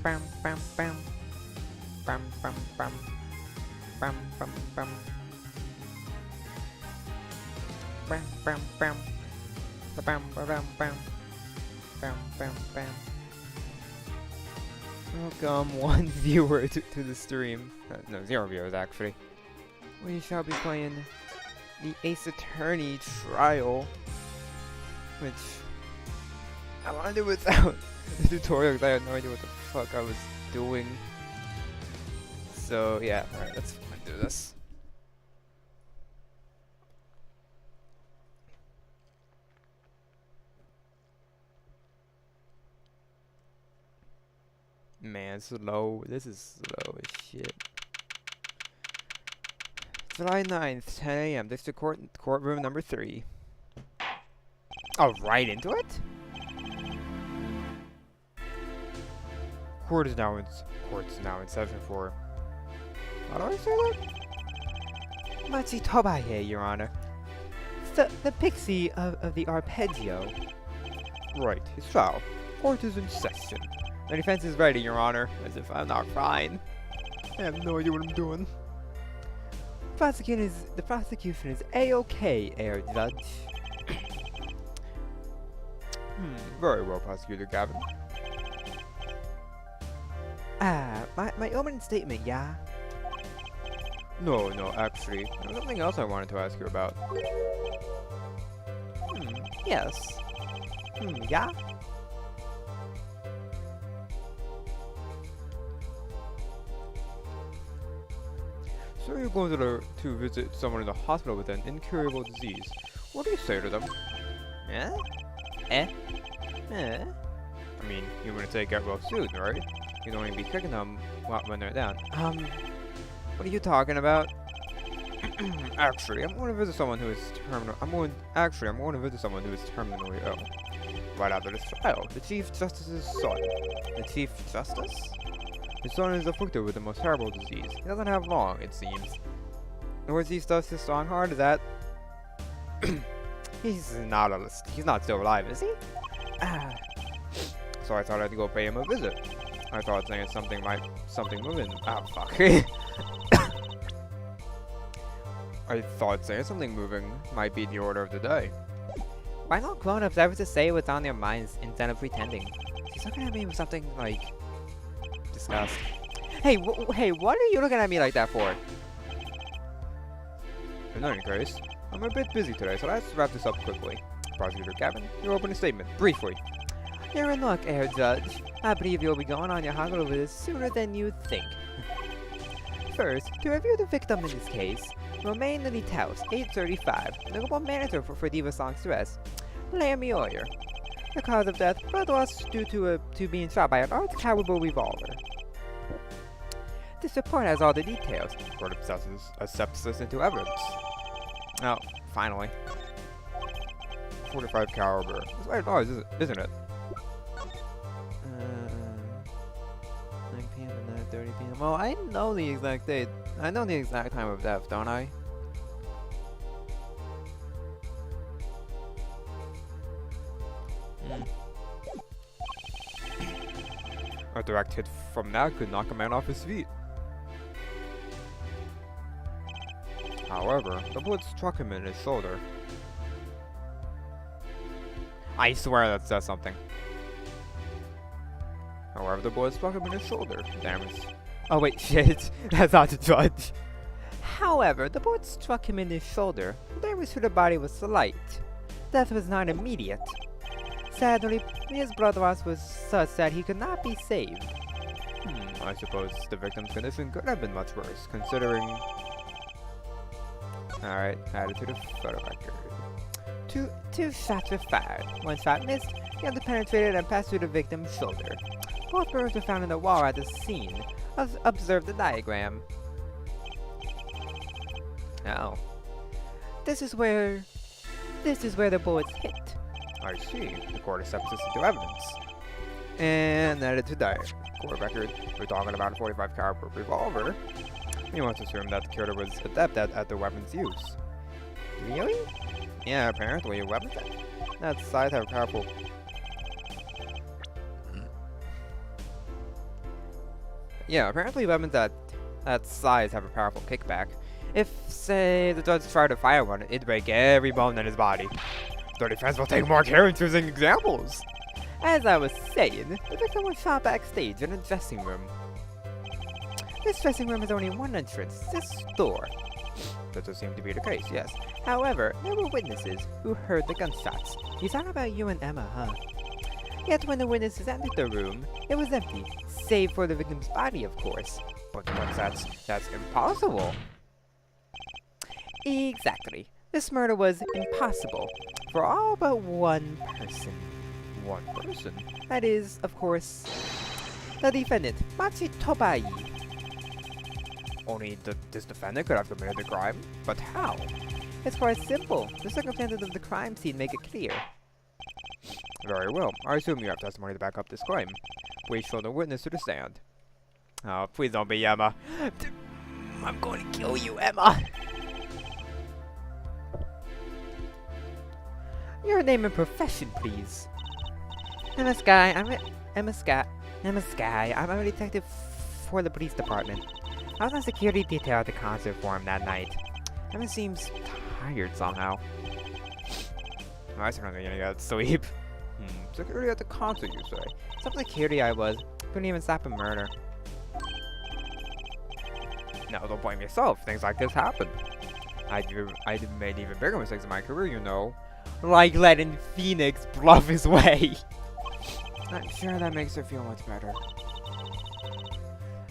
Bam, bam, bam. Bam, bam, bam. Bam, bam, bam. Bam, bam, bam. Bam, bam, bam. Bam, bam, bam. Welcome one viewer to the stream. No, 0 viewers actually. We shall be playing the Ace Attorney trial, which I want to do without the tutorial because I had no idea what the fuck I was doing. So yeah, alright, let's do this. Man, slow. This is slow as shit. July 9th, 10 a.m. District Court, courtroom number 3. Oh, right into it? Court's now in session for... How do I say that? Machi Tobaye, Your Honor. The pixie of the arpeggio. Right, his trial. Court is in session. The defense is ready, Your Honor. As if I'm not fine. I have no idea what I'm doing. The prosecution is A-OK, Air Judge. Very well, Prosecutor Gavin. My opening statement, yeah? No, actually, there's something else I wanted to ask you about. Yes. Yeah? So you're going to visit someone in the hospital with an incurable disease. What do you say to them? I mean, you want to take out well soon, right? You don't even be kicking them when they're down. What are you talking about? Actually, I'm going to visit someone who is terminally ill. Right after this trial, the Chief Justice's son. The Chief Justice? His son is afflicted with the most terrible disease. He doesn't have long, it seems. And where's Chief Justice Strongheart? Is that... He's not still alive, is he? So I thought I'd go pay him a visit. I thought saying something moving. Fuck. I thought saying something moving might be the order of the day. Why not grown-ups ever to say what's on their minds instead of pretending? She's looking at me with something like... disgust. Hey, what are you looking at me like that for? In any case, I'm a bit busy today, so let's wrap this up quickly. Prosecutor Gavin, your opening statement, briefly. You're in luck, Air Judge. I believe you'll be going on your hospital visit sooner than you think. First, to review the victim in this case, Romain Lilitaus, age 35, notable manager for Diva Song Stress, Laramie Oyer. The cause of death, blood loss due to being shot by a large caliber revolver. This report has all the details. The court accepts this into evidence. Now, finally. 45 caliber. It's very large, isn't it? 9 p.m. to 9:30 p.m. Well, I know the exact date. I know the exact time of death, don't I? A direct hit from that could knock a man off his feet. However, the bullet struck him in his shoulder. I swear that says something. However, the bullet struck him in his shoulder. Damage. Oh wait, shit. That's not the judge. However, the bullet struck him in his shoulder. The damage to the body was slight. Death was not immediate. Sadly, his blood loss was such that he could not be saved. I suppose the victim's condition could have been much worse, considering... Alright, added to the photo record. Two shots were fired. One shot missed, the other penetrated and passed through the victim's shoulder. Both birds were found in the wall at the scene. Observe the diagram. Oh. This is where the bullets hit. I see. The court accepts this into evidence. And added to diary. Court record. We're talking about a 45 caliber revolver. We must assume that the killer was adept at the weapon's use. Really? Yeah, apparently a weapon. That size have powerful. Yeah, apparently weapons that size have a powerful kickback. If, say, the judge tried to fire one, it'd break every bone in his body. The defense will take more care in choosing examples. As I was saying, the victim was shot backstage in a dressing room. This dressing room has only one entrance, this door. That does seem to be the case, yes. However, there were witnesses who heard the gunshots. You talk about you and Emma, huh? Yet when the witnesses entered the room, it was empty, save for the victim's body, of course. But that's impossible. Exactly. This murder was impossible for all but one person. One person? That is, of course, the defendant, Machi Tobai. Only this defendant could have committed the crime? But how? It's quite simple. The circumstances of the crime scene make it clear. Very well. I assume you have testimony to back up this claim. Please show the witness to the stand. Oh, please don't be Emma. I'm going to kill you, Emma. Your name and profession, please. Emma Sky. Emma Sky. I'm a detective for the police department. I was on security detail at the concert for him that night. Emma seems tired somehow. Oh, I certainly gonna get sleep. Security at the concert, you say? Some security I was. Couldn't even stop a murder. No, don't blame yourself. Things like this happen. I've made even bigger mistakes in my career, you know. Like letting Phoenix bluff his way. I'm sure that makes her feel much better.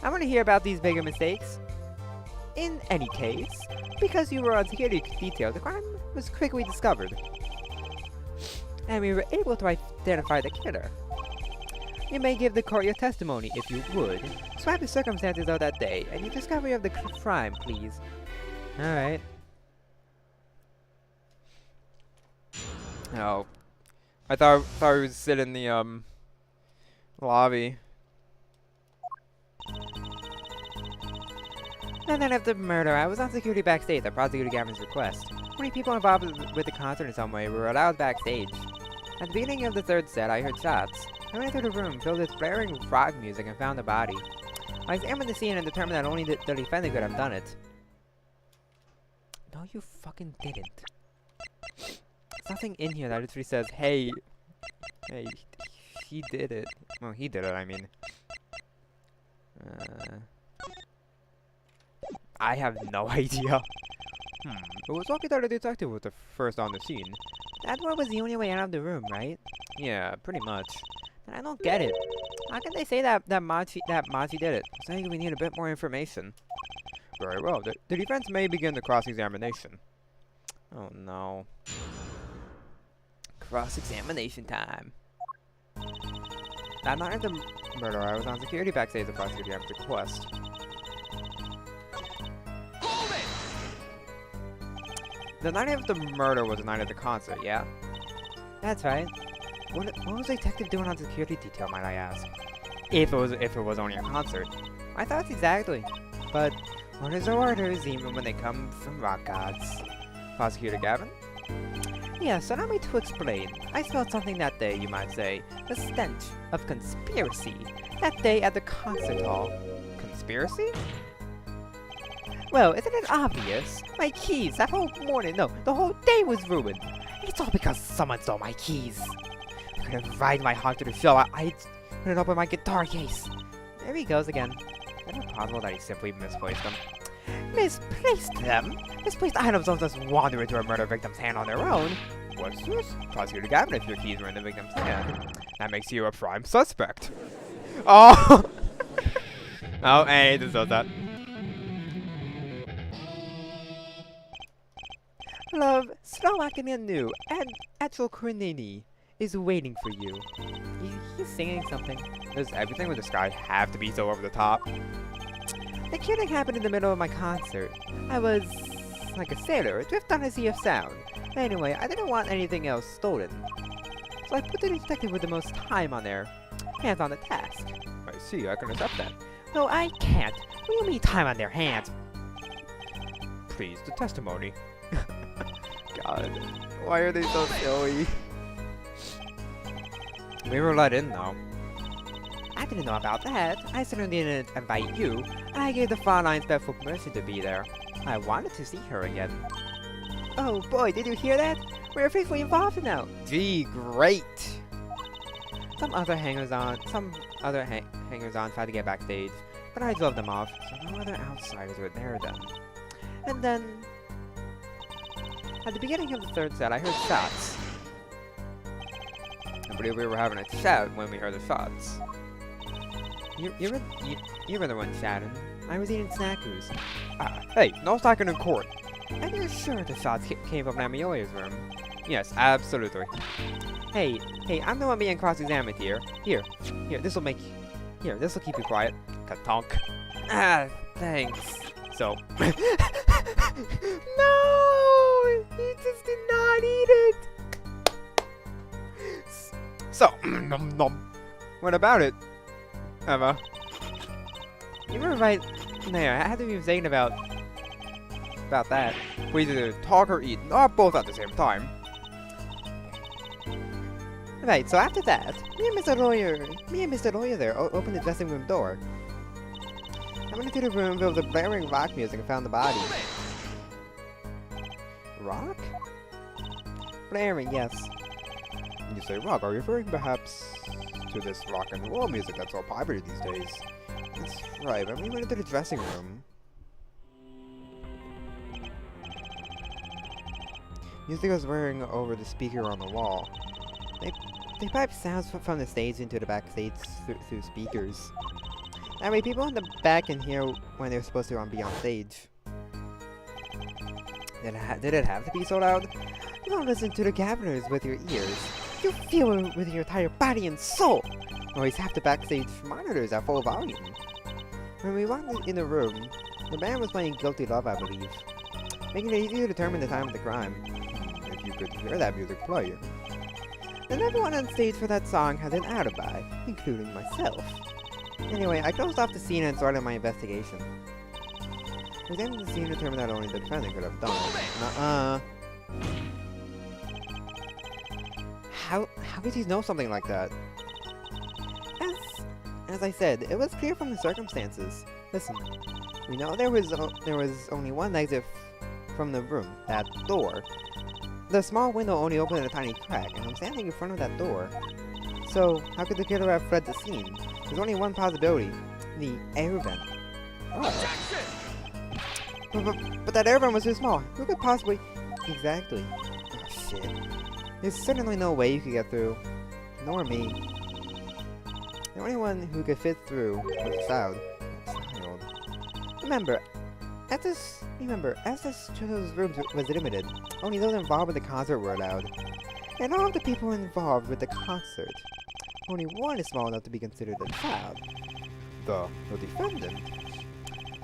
I want to hear about these bigger mistakes. In any case, because you were on security detail, the crime was quickly discovered. And we were able to identify the killer. You may give the court your testimony if you would. Describe the circumstances of that day and your discovery of the crime, please. Alright. Oh. I thought we would sit in the, lobby. The night of the murder, I was on security backstage at Prosecutor Gavin's request. Many people involved with the concert in some way were allowed backstage. At the beginning of the third set, I heard shots. I went into the room, filled with blaring rock music, and found the body. I examined the scene and determined that only the defendant could have done it. No, you fucking didn't. There's nothing in here that literally says, hey, he did it. Well, he did it, I mean. I have no idea. It was lucky that the detective was the first on the scene. That door was the only way out of the room, right? Yeah, pretty much. And I don't get it. How can they say that Machi did it? Saying we need a bit more information. Very well. The defense may begin the cross-examination. Oh no. Cross-examination time. That night of the murder, I was on security backstage at Prosecutor Gavin's request. The night of the murder was the night of the concert, yeah? That's right. What was the detective doing on security detail, might I ask? If it was only a concert. My thoughts exactly. But orders are orders, even when they come from rock gods. Prosecutor Gavin? Yes, allow me to explain. I smelled something that day, you might say. The stench of conspiracy. That day at the concert hall. Conspiracy? Well, isn't it obvious? My keys, that whole morning, no, the whole day was ruined. It's all because someone stole my keys. I could have ridden my heart to the show. I put it up in my guitar case. There he goes again. Is it possible that he simply misplaced them? Misplaced them? Misplaced items don't just wander into a murder victim's hand on their own. What's this? Prosecutor Gavin, if your keys were in the victim's hand. That makes you a prime suspect. Oh! Oh, hey, this does that. Love, Slovakian New and Achel Krenini is waiting for you. He's singing something. Does everything with the sky have to be so over the top? The killing happened in the middle of my concert. I was like a sailor, adrift on a sea of sound. Anyway, I didn't want anything else stolen. So I put the detective with the most time on their hands on the task. I see, I can accept that. No, I can't. What do you mean time on their hands? Please, the testimony. God, why are they so silly? We were let in though. At didn't know about that. I certainly didn't invite you. I gave the Fraulein special permission to be there. I wanted to see her again. Oh boy, did you hear that? We're officially involved now. Gee, great. Some other hangers-on tried to get backstage, but I drove them off, so no other outsiders were there then. And then, at the beginning of the third set, I heard shots. I believe we were having a chat when we heard the shots. You were the one chatting. I was eating snackers. Hey, no talking in court. And you're sure the shots came from Amelia's room? Yes, absolutely. Hey, I'm the one being cross-examined here. Here, this'll keep you quiet. Katonk. Thanks. So. No! He just did not eat it! So, what about it, Emma? You were right there. I had to be saying about that. We either talk or eat, not both at the same time. Right, so after that, me and Mr. Lawyer there opened the dressing room door. I went into the room filled with blaring rock music and found the body. Rock? Blaring, yes. When you say rock, are you referring perhaps to this rock and roll music that's all popular these days? That's right, but we went into the dressing room. Music was whirring over the speaker on the wall. They piped sounds from the stage into the backstage through speakers. That way people in the back can hear when they're supposed to be on stage. Did it have to be so loud? You don't listen to the Gaviners with your ears. You feel it with your entire body and soul! Always have the backstage monitors at full volume. When we walked in the room, the band was playing Guilty Love, I believe, making it easier to determine the time of the crime. If you could hear that music playing. And everyone on stage for that song had an alibi, including myself. Anyway, I closed off the scene and started my investigation. I examined the scene and determined that only the defendant could have done it. How could he know something like that? As I said, it was clear from the circumstances. Listen, we know there was only one exit from the room, that door. The small window only opened a tiny crack, and I'm standing in front of that door. So, how could the killer have fled the scene? There's only one possibility. The air vent. Oh. But that air vent was too small. Who could possibly... Exactly. Oh, shit. There's certainly no way you could get through. Nor me. The only one who could fit through was a child. Remember, as this room was limited, only those involved with the concert were allowed. And all of the people involved with the concert, only one is small enough to be considered a child. The defendant.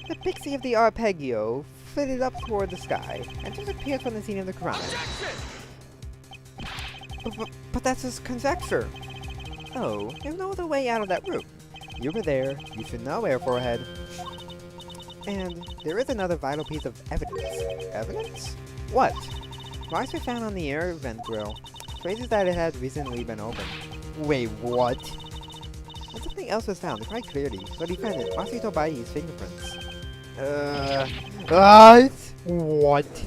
The pixie of the arpeggio flitted up toward the sky and disappeared from the scene of the crime. But that's just conjecture. Oh, there's no other way out of that room. You were there, you should know, Air Forehead. And there is another vital piece of evidence. Evidence? What? Marks were found on the air vent grill. Traces that it had recently been opened. Wait, what? And something else was found, quite clearly. The defendant, Masito Bai's fingerprints. What?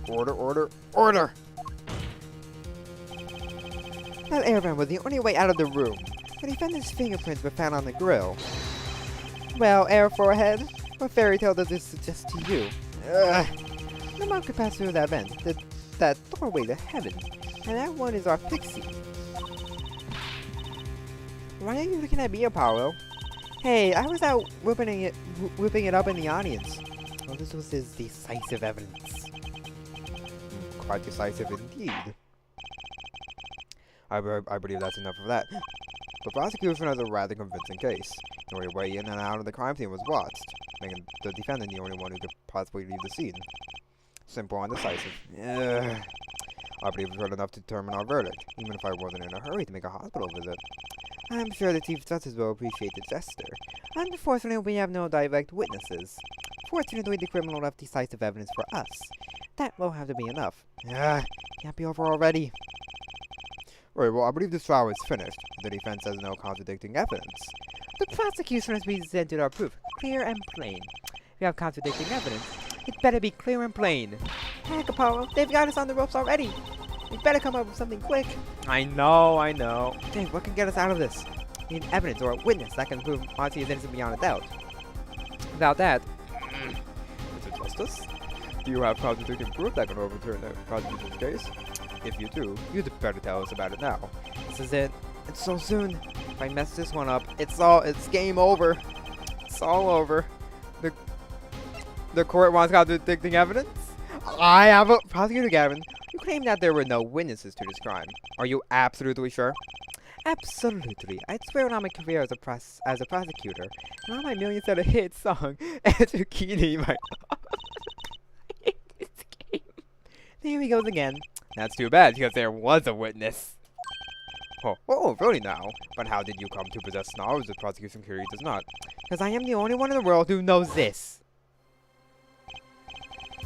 Order! That air vent was the only way out of the room. The defendant's fingerprints were found on the grill. Well, Air Forehead, what fairy tale does this suggest to you? No one could pass through that vent, that doorway to heaven, and that one is our pixie. Why are you looking at me, Apollo? Hey, I was out whipping it up in the audience. Oh, this was his decisive evidence. Quite decisive indeed. I believe that's enough of that. The prosecution has a rather convincing case. The only way in and out of the crime scene was watched, making the defendant the only one who could possibly leave the scene. Simple and decisive. I believe we've heard enough to determine our verdict, even if I wasn't in a hurry to make a hospital visit. I'm sure the Chief Justice will appreciate the gesture. Unfortunately, we have no direct witnesses. Fortunately, the criminal left decisive evidence for us. That will have to be enough. Can't be over already. Right, well, I believe this trial is finished. The defense has no contradicting evidence. The prosecution has presented our proof, clear and plain. If you have contradicting evidence, it better be clear and plain. Heck, Apollo, they've got us on the ropes already. We better come up with something quick. I know. Dave, what can get us out of this? We need evidence or a witness that can prove Monty is innocent beyond a doubt. Without that, is it justice? Do you have contradicting proof that can overturn the prosecution's case? If you do, you'd better tell us about it now. This is it. It's so soon. If I mess this one up, it's game over. It's all over. The court wants contradicting evidence? I have a prosecutor, Gavin. You claim that there were no witnesses to this crime. Are you absolutely sure? Absolutely. I'd swear on my career as a prosecutor, and on my million-seller hit song, Zucchini, my I hate this game. There he goes again. That's too bad, because there was a witness. Oh, really now? But how did you come to possess knowledge the prosecution clearly does not? Because I am the only one in the world who knows this.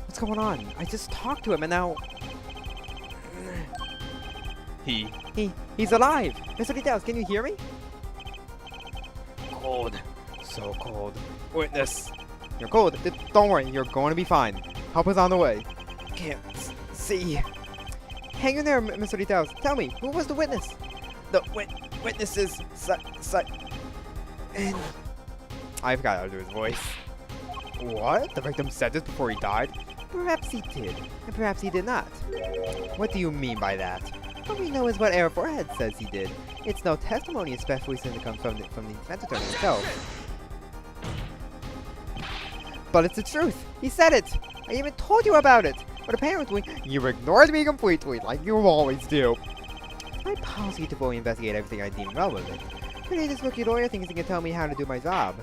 What's going on? I just talked to him and now... He's alive! Mr. Details, can you hear me? Cold. So cold. Witness. You're cold. Don't worry, you're going to be fine. Help is on the way. Can't see. Hang in there, Mr. Details. Tell me, who was the witness? The witnesses... And... I forgot how to do his voice. What? The victim said this before he died? Perhaps he did, and perhaps he did not. What do you mean by that? All we know is what Air Forehead says he did. It's no testimony, especially since it comes from the defense attorney himself. But it's the truth. He said it. I even told you about it. But apparently, you ignored me completely, like you always do. My policy to fully investigate everything I deem relevant. Today, this rookie lawyer thinks he can tell me how to do my job.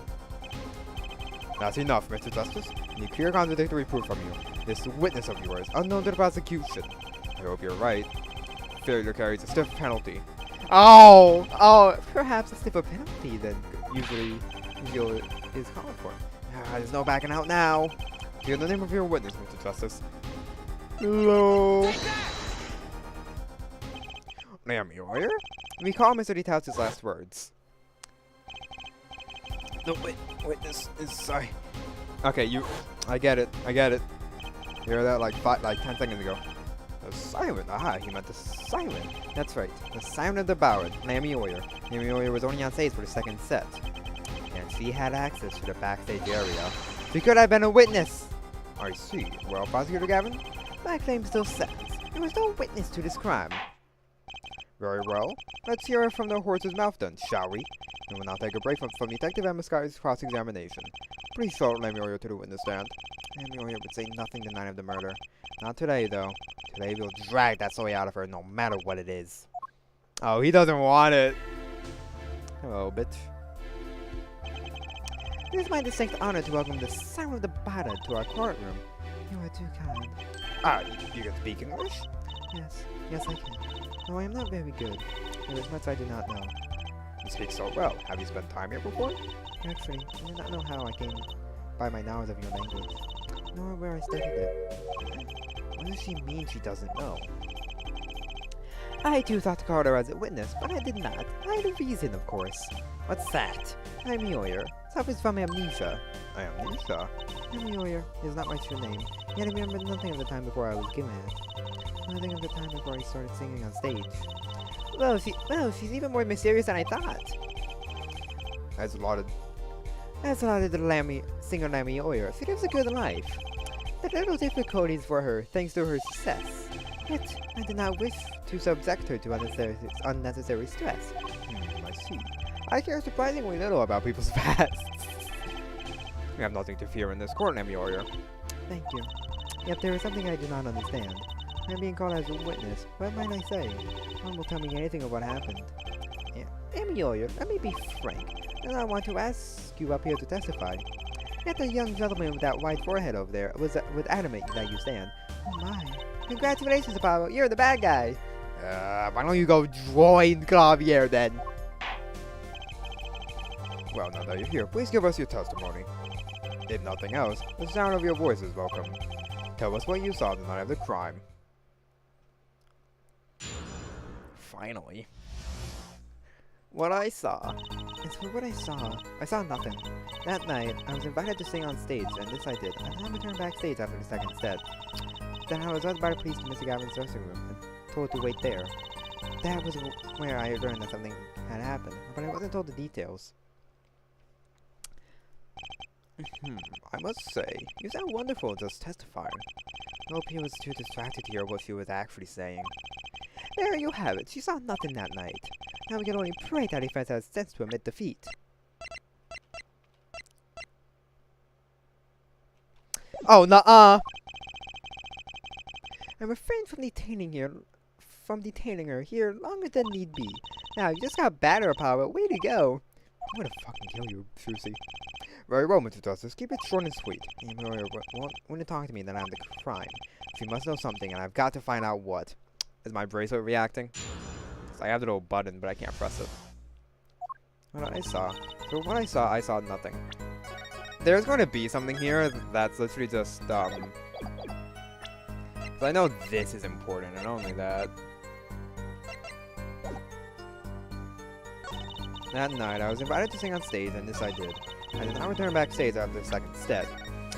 That's enough, Mr. Justice. I need clear contradictory proof from you. This witness of yours, unknown to the prosecution. I hope you're right. Failure carries a stiff penalty. Oh, perhaps a stiffer penalty than usually is called for. There's no backing out now. Hear the name of your witness, Mr. Justice. Hello. Naomi Oyer? Recall Mr. Details' last words. The witness is sorry. Okay, I get it. You heard that like 10 seconds ago. The siren. Aha, he meant the siren. That's right. The siren of the Ballad, Naomi Oyer. Naomi Oyer was only on stage for the second set. And she had access to the backstage area. She could have been a witness. I see. Well, Prosecutor Gavin, my claim still stands. There was no witness to this crime. Very well. Let's hear it from the horse's mouth then, shall we? We will now take a break from Detective Emma Sky's cross-examination. Please show Naomi Oyer to the witness stand. Naomi Oyer would say nothing the night of the murder. Not today, though. Today we'll drag that story out of her no matter what it is. Oh, he doesn't want it. Hello, bitch. It is my distinct honor to welcome the Siren of the Ballad to our courtroom. You are too kind. You can speak English? Yes I can. No, I am not very good. There is much I do not know. You speak so well. Have you spent time here before? Actually, I do not know how I came by my knowledge of your language, nor where I studied it. What does she mean she doesn't know? I too thought to call her as a witness, but I did not. I had a reason, of course. What's that? I'm Oyer. Suffers from amnesia. Amnesia? I'm Oyer is not my true name, yet I remember nothing of the time before I was given it. Nothing of the time before I started singing on stage. Well, she's even more mysterious than I thought. As a lot of the singer Naomi Oyer, she lives a good life. There are little difficulties for her, thanks to her success. Yet, I did not wish to subject her to unnecessary stress. I see. I care surprisingly little about people's pasts. We have nothing to fear in this court, Naomi Oyer. Thank you. Yet there is something I do not understand. I'm being called as a witness. What might I say? No one will tell me anything of what happened. Naomi Oyer, let me be frank. I do not want to ask you up here to testify. Yet the young gentleman with that white forehead over there would adamant that you stand. Oh my. Congratulations, Apollo. You're the bad guy. Why don't you go join Clavier then? Well, now that you're here, please give us your testimony. If nothing else, the sound of your voice is welcome. Tell us what you saw the night of the crime. Finally. What I saw. As for what I saw nothing. That night, I was invited to sing on stage, and this I did. I then returned backstage after the second step. Then I was asked by the police to Mr. Gavin's dressing room, and told to wait there. That was where I learned that something had happened, but I wasn't told the details. I must say, you sound wonderful just testifying. I hope he was too distracted to hear what she was actually saying. There you have it, she saw nothing that night. Now we can only pray that he finds has sense to admit defeat. Oh, nuh-uh! I refrained from detaining her here longer than need be. Now, you just got battery power. Way to go! I'm gonna fucking kill you, Susie. Very well, Mr. Justice. Keep it short and sweet. You want to talk to me, then I'm the crime. She must know something, and I've got to find out what. Is my bracelet reacting? I have the little button, but I can't press it. What I saw. So what I saw nothing. There's going to be something here that's literally just, so I know this is important, and only that. That night, I was invited to sing on stage, and this I did. I did not return backstage after the second step.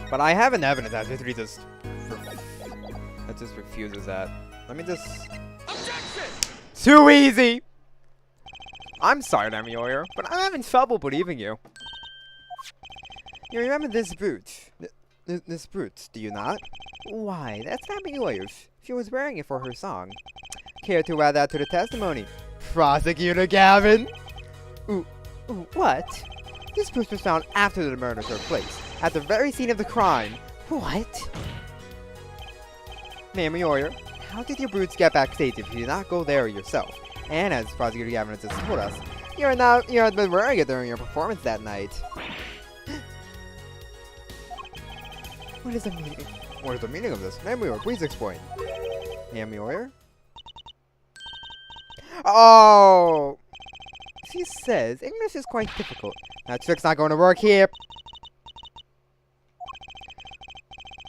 But I have an evidence that literally just refuses that. Let me just... Objection! Too easy! I'm sorry, Lemmy-Oyer, but I'm having trouble believing you. You remember this brooch? This brooch, do you not? Why, that's Lemmy-Oyer's. She was wearing it for her song. Care to add that to the testimony? Prosecutor Gavin! Ooh, what? This brooch was found after the murder took place, at the very scene of the crime. What? Lemmy-Oyer, how did your brooch get backstage if you did not go there yourself? And as Prosecutor Gavin has just told us, you had been wearing it during your performance that night. What is the meaning? What is the meaning of this? Lemmy-Oyer, please explain. Lemmy-Oyer? Oh! She says English is quite difficult. That trick's not going to work here.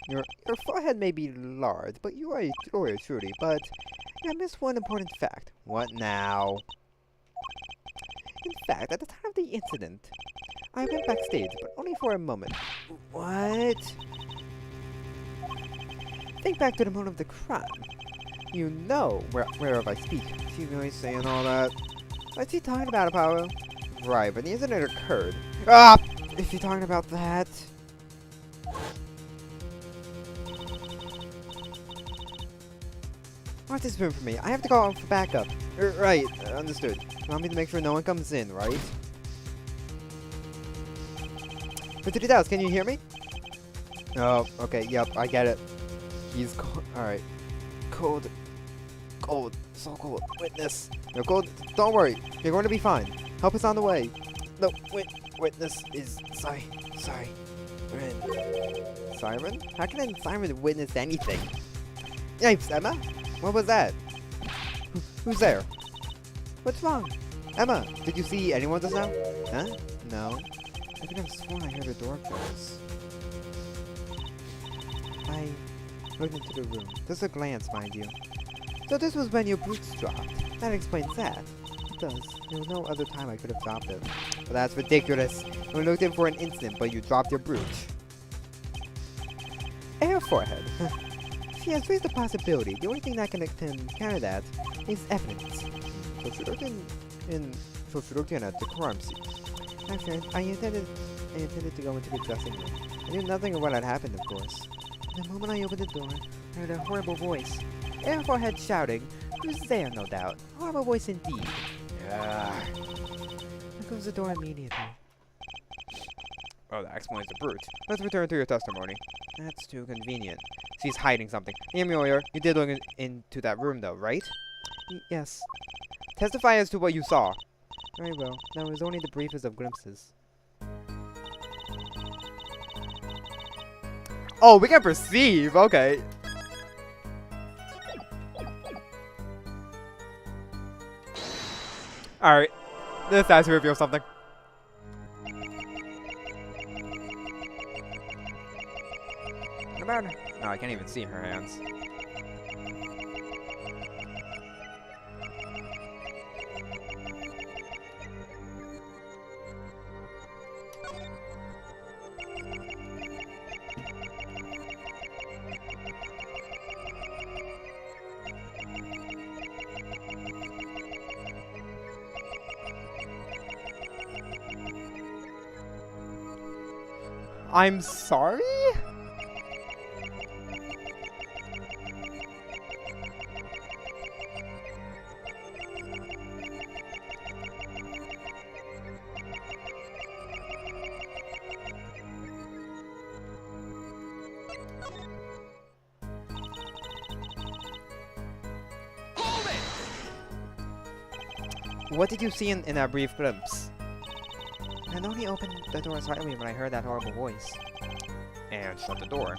Your forehead may be large, but you are a lawyer, truly. But you missed one important fact. What now? In fact, at the time of the incident, I went backstage, but only for a moment. What? Think back to the moment of the crime. You know whereof I speak. She's always saying all that. What's he talking about, Apollo? Right, but the incident occurred. Ah! Is he talking about that? Watch this room for me. I have to call for backup. Right, understood. You want me to make sure no one comes in, right? But to the house, can you hear me? Oh, okay, yep, I get it. He's cold. Alright. Cold. Cold. So cold. Witness. No, cold. Don't worry. You're going to be fine. Help is on the way. No, witness is... Sorry. Siren? How can a siren witness anything? Yipes, Emma? What was that? Who's there? What's wrong? Emma, did you see anyone just now? Huh? No. I think I've sworn I heard a door close. I looked into the room. Just a glance, mind you. So this was when your boots dropped. That explains that. It does. There was no other time I could have dropped it. But that's ridiculous. We looked in for an instant, but you dropped your brooch. Air forehead. She has raised the possibility. The only thing that can counter that is evidence. So she looked in at the crime scene. Actually, I intended to go into the dressing room. I knew nothing of what had happened, of course. The moment I opened the door, I heard a horrible voice. Air forehead shouting, "Who's there, no doubt?" Horrible voice indeed. Yeah. I closed the door immediately. Oh, that explains the brute. Let's return to your testimony. That's too convenient. She's hiding something. Lemmy-Oyer, you did look into that room, though, right? Yes. Testify as to what you saw. Very well. That was only the briefest of glimpses. Oh, we can perceive. Okay. Alright. This has to reveal something. What about her? No, I can't even see her hands. I'm sorry? What did you see in that brief glimpse? I only opened the door slightly when I heard that horrible voice. And shut the door.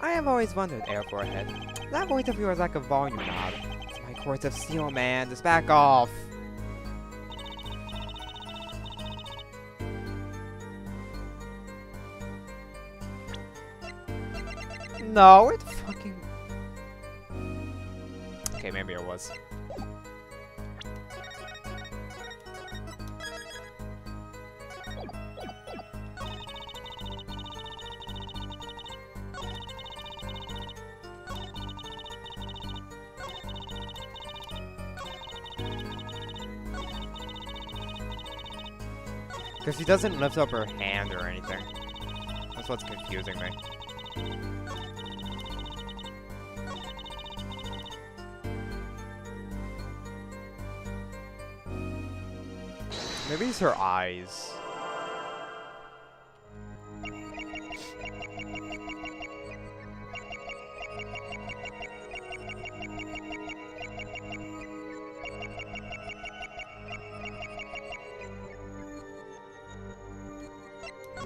I have always wondered, Air Forehead. That voice of yours like a volume knob. It's my Courts of Steel, man. Just back off. No, it fucking... Okay, maybe it was. Because she doesn't lift up her hand or anything. That's what's confusing me. Maybe it's her eyes.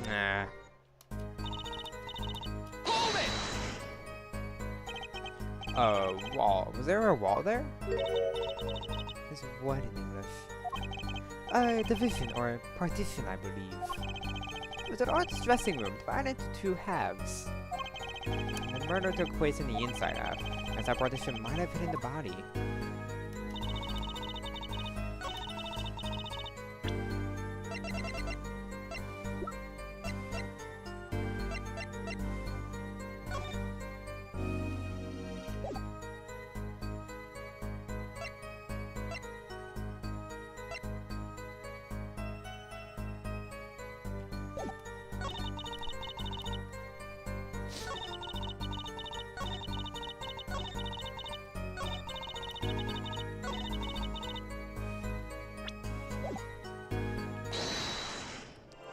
Nah. Hold it! Wall. Was there a wall there? This is what in English? A division or partition, I believe. It was an art's dressing room divided into two halves. The murder took place in the inside half, as that partition might have hidden the body.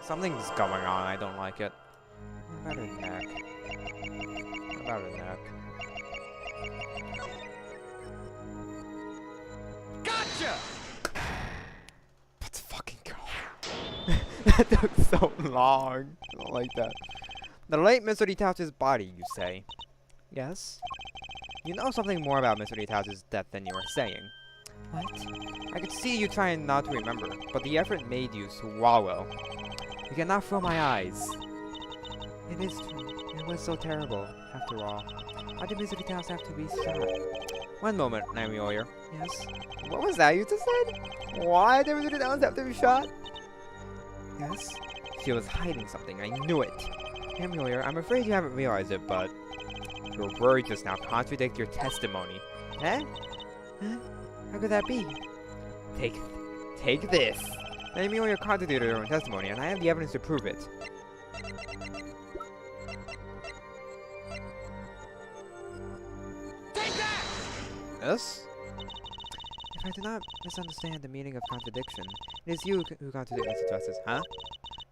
Something's going on, I don't like it. What about her neck? What about her neck? Gotcha! Let's fucking go. That took so long. I don't like that. The late Mr. Detouch's body, you say? Yes? You know something more about Mr. Detouch's death than you were saying. What? I could see you trying not to remember, but the effort made you swallow. You cannot fill my eyes. It is true. It was so terrible, after all. Why did Mr. Detouch have to be shot? One moment, Naomi Oyer. Yes? What was that you just said? Why did Mr. Detouch have to be shot? Yes? She was hiding something. I knew it. Naomi Oyer, I'm afraid you haven't realized it, but your words just now contradict your testimony. Eh? Huh? How could that be? Take this. Naomi Oyer contradicted her own testimony, and I have the evidence to prove it. Take that! Yes? If I do not misunderstand the meaning of contradiction, it is you who contradict Mr. Justice, huh?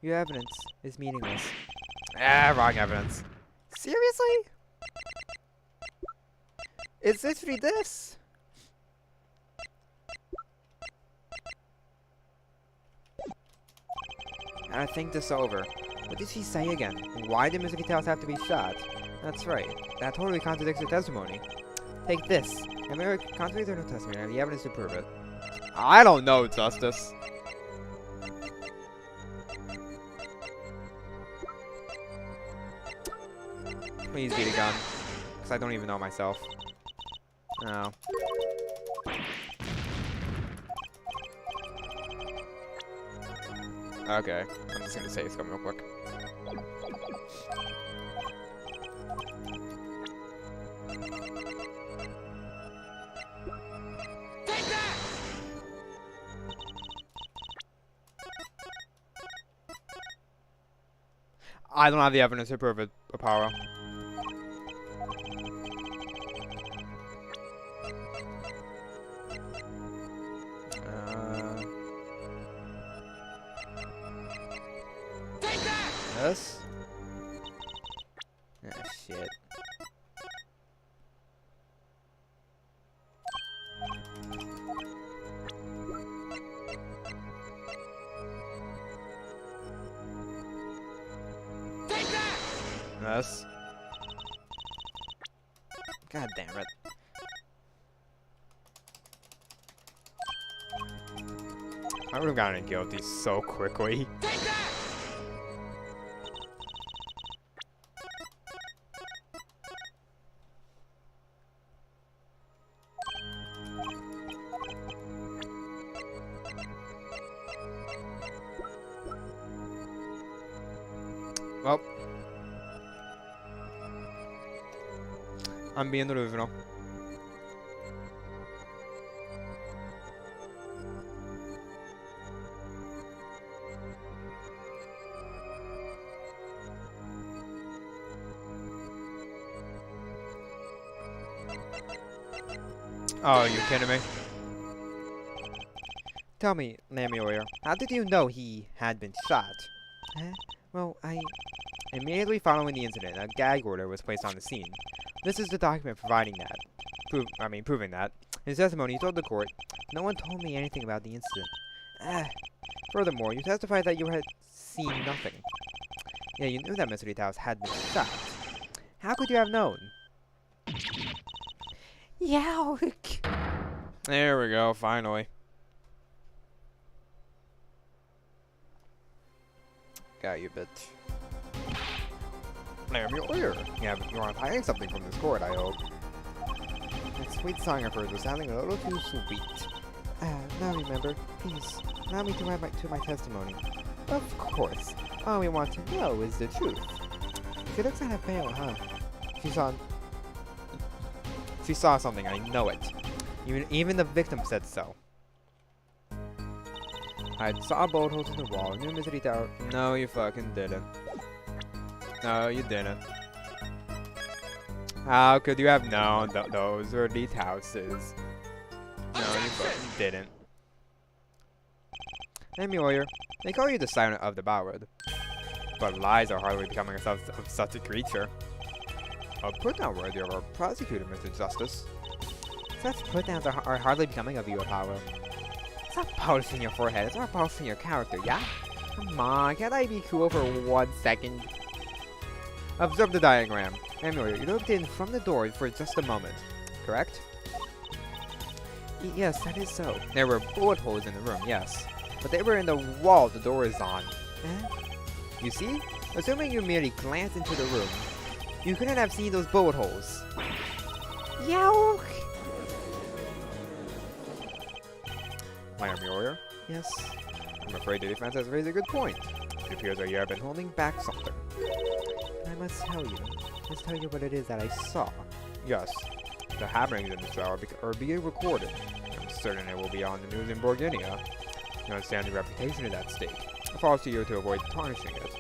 Your evidence is meaningless. Ah, wrong evidence. Seriously? It's literally this? I think this over. What did she say again? Why did Mr. Detouch have to be shot? That's right. That totally contradicts her testimony. Take this. And Mary contradicts her testimony and the evidence to prove it. I don't know, Justice. Please be the gun. Because I don't even know myself. No. Okay, I'm just gonna say something real quick. Take that! I don't have the evidence to prove it, Apollo. Take that! Yes? Ah, shit. Take that! Yes. God damn it. I would have gotten guilty so quickly. Take that! Well, I'm being delusional. Oh, you kidding me? Tell me, Lammy Lawyer, how did you know he had been shot? Well, immediately following the incident, a gag order was placed on the scene. This is the document providing that. Proving that. In his testimony, he told the court, "No one told me anything about the incident." Furthermore, you testified that you had seen nothing. Yeah, you knew that Mr. Details had been shot. How could you have known? Yowk! There we go, finally. Got you, bitch. Lammy Lawyer. You aren't hiding something from this court, I hope. That sweet song of hers was sounding a little too sweet. Now remember, please, allow me to add to my testimony. Of course. All we want to know is the truth. She looks kind of pale, huh? She saw something, I know it. Even the victim said so. I saw bullet holes in the wall. Knew Mr. Tower. No, you fucking didn't. No, you didn't. How could you have known that those were these houses? No, you fucking didn't. Lammy Lawyer, they call you the silent of the ballad. But lies are hardly becoming of such a creature. A put-down worthy of our prosecutor, Mr. Justice. Such put-downs are hardly becoming of you, Apollo. It's not polishing your forehead, it's not polishing your character, yeah? Come on, can't I be cool for 1 second? Observe the diagram. Lammy Lawyer, you looked in from the door for just a moment, correct? Yes, that is so. There were bullet holes in the room, yes. But they were in the wall the door is on. You see? Assuming you merely glanced into the room, you couldn't have seen those bullet holes. Yow! Lammy Lawyer? Yes. I'm afraid the defense has raised a good point. It appears that you have been holding back something. I must tell you what it is that I saw. Yes. The happenings in the trial are being recorded. I'm certain it will be on the news in Borginia. You understand the reputation is at stake. It falls to you to avoid tarnishing it.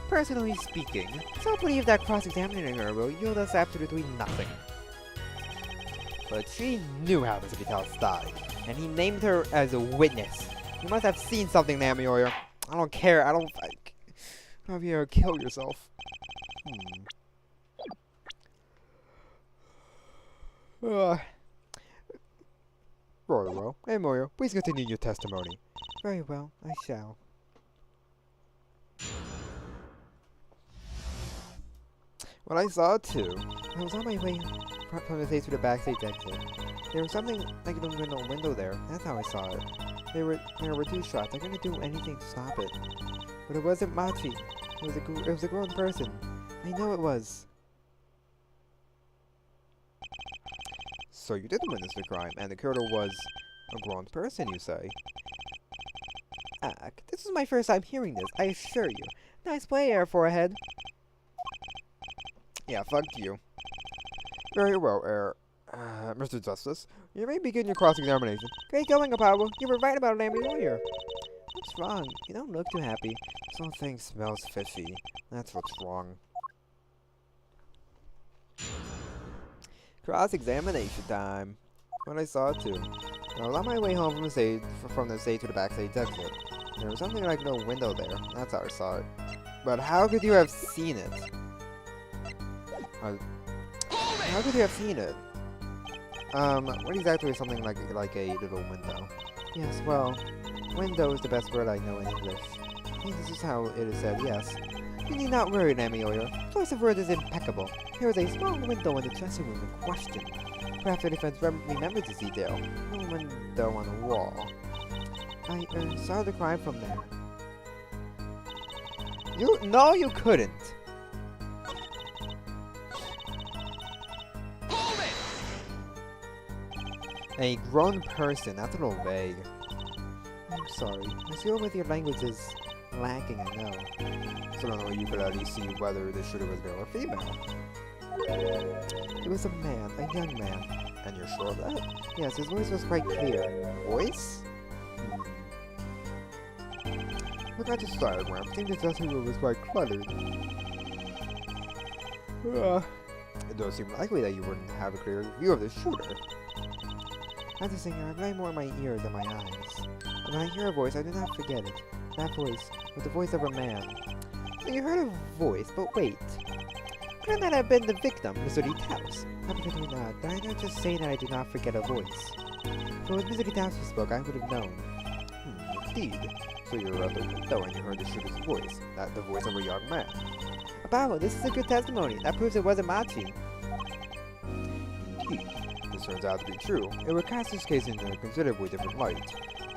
Personally speaking, I don't believe that cross-examining her will yield us absolutely nothing. But she knew how Mr. Vitalis died, and he named her as a witness. You must have seen something, Lammy Lawyer. I don't care. I don't have you ever kill yourself. Very well. Lammy Lawyer, please continue your testimony. Very well, I shall. Well, I saw it too. I was on my way from the stage to the backstage exit. There was something like a window there. That's how I saw it. There were 2 shots. I couldn't do anything to stop it. But it wasn't Machi. It was a grown person. I know it was. So you did witness the crime, and the killer was a grown person, you say? This is my first time hearing this, I assure you. Nice play, Air Forehead. Yeah, fuck you. Very well, Mr. Justice. You may begin your cross-examination. Great going, Apollo. You were right about Lammy Lawyer. What's wrong? You don't look too happy. Something smells fishy. That's what's wrong. Cross-examination time. What I saw too. I was on my way home from the stage to the backstage exit. There was something like no window there. That's how I saw it. But how could you have seen it? How could you have seen it? What exactly is something like a little window? Yes, well, window is the best word I know in English. I think this is how it is said, yes. You need not worry, Namioyo. Choice of word is impeccable. Here is a small window in the dressing room in question. Perhaps your defense remembered this detail. No window on the wall. I saw the crime from there. No, you couldn't. Hold it! A grown person, that's a little vague. I'm sorry. I see with your language is lacking, I know. So I don't know, you could at least see whether the shooter was male or female. It was a man, a young man. And you're sure of that? Yes, his voice was quite clear. Voice? Look at this diagram. Seems the dressing room was quite cluttered. It does seem likely that you wouldn't have a clear view of the shooter. As a singer, I rely more on my ears than my eyes. And when I hear a voice, I do not forget it. That voice was the voice of a man. So you heard a voice, but wait. Couldn't that have been the victim, Mr. Taos? Absolutely not. Did I not just say that I did not forget a voice? If it was Mr. Taos who spoke, I would have known. Indeed. So you were at the window and you heard the shooter's voice, not the voice of a young man. Ababo, this is a good testimony. That proves it wasn't Machi. Indeed. This turns out to be true. It would cast this case in a considerably different light.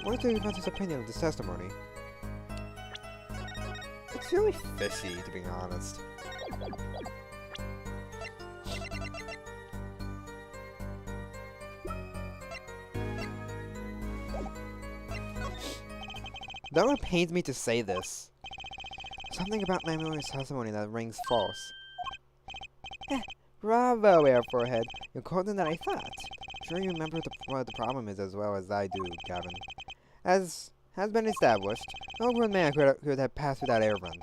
What is the defense's opinion of this testimony? It's really fishy, to be honest. Though it pains me to say this, something about Namioyo's testimony that rings false. Bravo, Air Forehead. You're colder than I thought. Sure you remember what the problem is as well as I do, Gavin. As has been established, no grown man could have passed without air vent.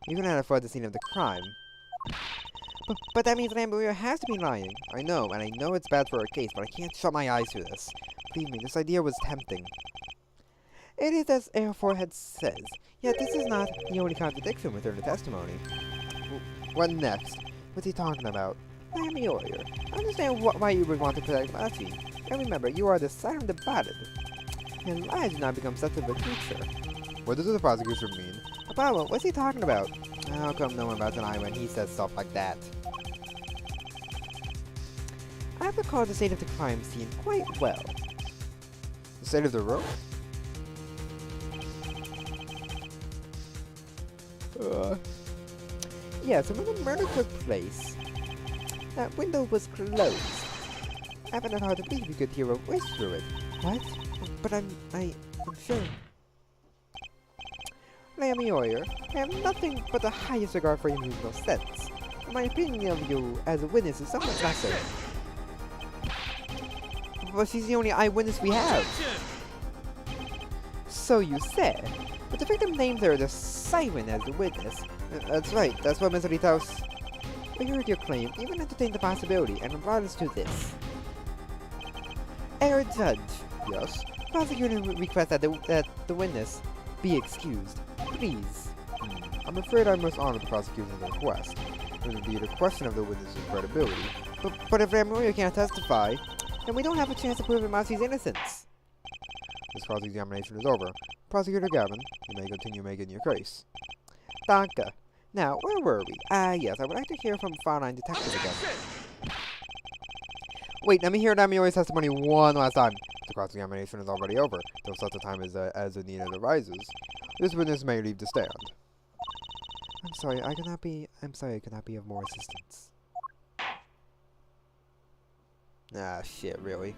You couldn't have fled the scene of the crime. But that means Namioyo has to be lying. I know, and I know it's bad for our case, but I can't shut my eyes to this. Believe me, this idea was tempting. It is as Air Forehead says, yet this is not the only contradiction within the testimony. What next? What's he talking about? Namioyo, I understand why you would want to protect Machi. And remember, you are the silent debated. And lies do not become such of a creature. What does the prosecution mean? Ababo, what's he talking about? How come no one bats an eye when he says stuff like that? I recall the state of the crime scene quite well. The state of the room? Yes, when the murder took place, that window was closed. I found it hard to believe you could hear a voice through it. What? But I'm sure. Namioyo, I have nothing but the highest regard for your musical sense. My opinion of you as a witness is somewhat lesser. But she's the only eyewitness we have. So you said. But the victim named her the Siren as the witness. That's right, that's what Mr. Taos. We heard your claim, even entertained the possibility, and brought us to this. Air Judge. Yes? Prosecutor requests that the witness be excused. Please. I'm afraid I must honor the prosecution's request. It would be a question of the witness's credibility. But if Namioyo can't testify, then we don't have a chance to prove Machi's innocence. This cross-examination is over. Prosecutor Gavin, you may continue making your case. Danke. Now, where were we? Yes, I would like to hear from Frontline Detective again. Wait, let me hear Namioyo's testimony one last time. The cross-examination is already over, till such a time as the need arises. This witness may leave the stand. I'm sorry, I cannot be of more assistance. Ah, shit, really?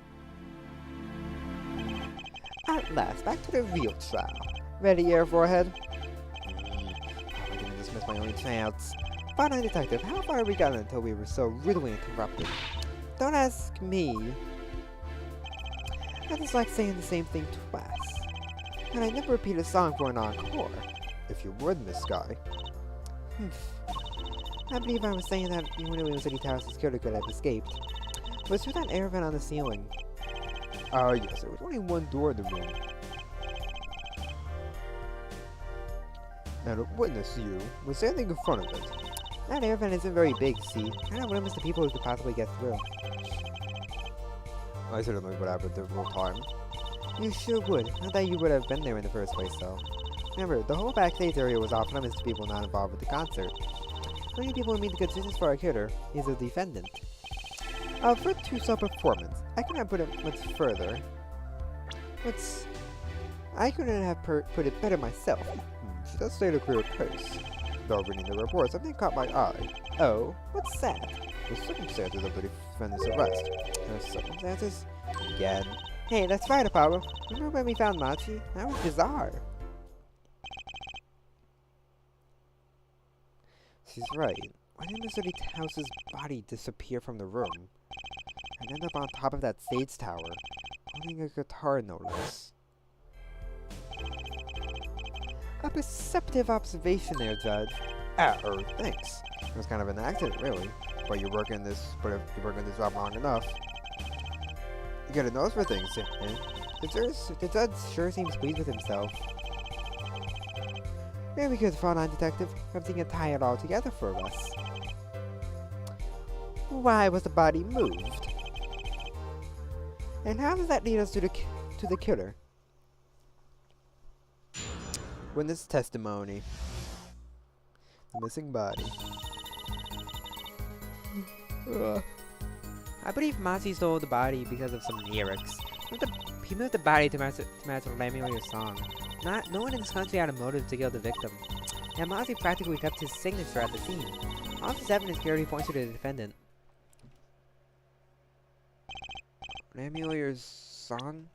At last, back to the real trial. Ready, Air Forehead? I didn't dismiss my only chance. Frontline Detective, how far have we gotten until we were so rudely interrupted? Don't ask me. That is like saying the same thing twice. And I never repeat a song for an encore. If you would, Miss Sky. I believe I was saying that even though City Tower's security could have escaped. Was through that air vent on the ceiling. Yes, there was only one door in the room. And a witness you was standing in front of it. That air vent isn't very big, see? I don't limit the people who could possibly get through. I certainly would have a difficult time. You sure would. Not that you would have been there in the first place, though. Remember, the whole backstage area was off limits to people not involved with the concert. The only people who meet the conditions for a killer is the defendant. For to performance, I could not put it much further. I couldn't have put it better myself. She does state a clear case. Though reading the report, something caught my eye. Oh, what's that? The circumstances of the defendant's arrest. The circumstances? Again. Hey, that's right, Apollo. Remember when we found Machi? That was bizarre. She's right. Why did Mr. House's body disappear from the room? And end up on top of that stage tower, holding a guitar no less. A perceptive observation there, Judge. Thanks. It was kind of an accident, really. But if you work in this job long enough, you get a nose for things, eh? The judge sure seems pleased with himself. Very good, Fraulein Detective. Everything can tie it all together for us. Why was the body moved? And how does that lead us to the killer? Witness testimony. The missing body. I believe Machi stole the body because of some lyrics. He moved the body to match Lemuel's song. No one in this country had a motive to kill the victim. And Machi practically kept his signature at the scene. All this evidence clearly points to the defendant. Lemuel's song?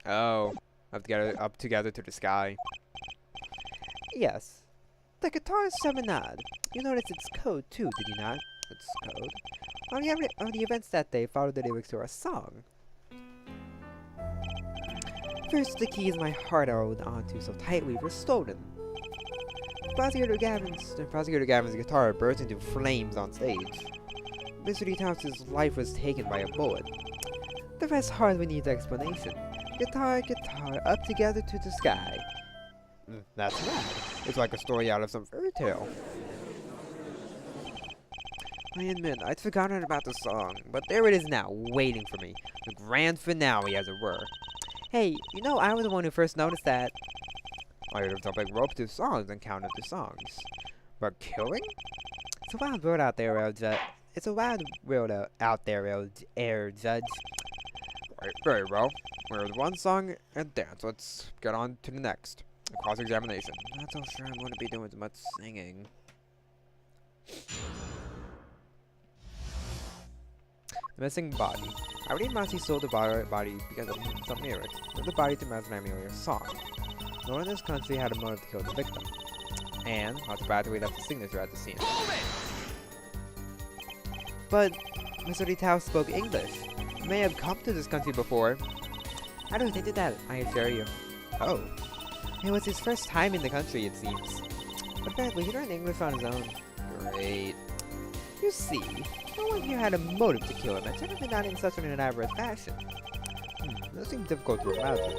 Oh, up together to the sky. Yes. The guitar serenade. You noticed its code too, did you not? Its code? On the events that day, followed the lyrics to our song. First, the keys my heart held onto so tightly were stolen. Prosecutor Gavin's guitar burst into flames on stage. Mr. Towns's life was taken by a bullet. The rest hardly needs explanation. Guitar, up together to the sky. That's right. It's like a story out of some fairy tale. I admit, I'd forgotten about the song, but there it is now, waiting for me. The grand finale, as it were. Hey, you know I was the one who first noticed that. I heard of jumping rope to songs and counted the songs. But killing? It's a wild world out there, Judge. Judge. Right, very well. We heard one song and dance. Let's get on to the next. Cross-examination. Not so sure I'm going to be doing much singing. The missing body. I believe Machi sold the body because of some lyrics. Moved the body to match Lemuel's song. No one in this country had a motive to kill the victim. And, not to bad, we left the signature at the scene. But Mr. Tao spoke English. He may have come to this country before. I don't think that, I assure you. Oh. It was his first time in the country, it seems. But apparently he learned English on his own. Great. You see, no one here had a motive to kill him, and certainly not in such an elaborate fashion. That seems difficult to imagine.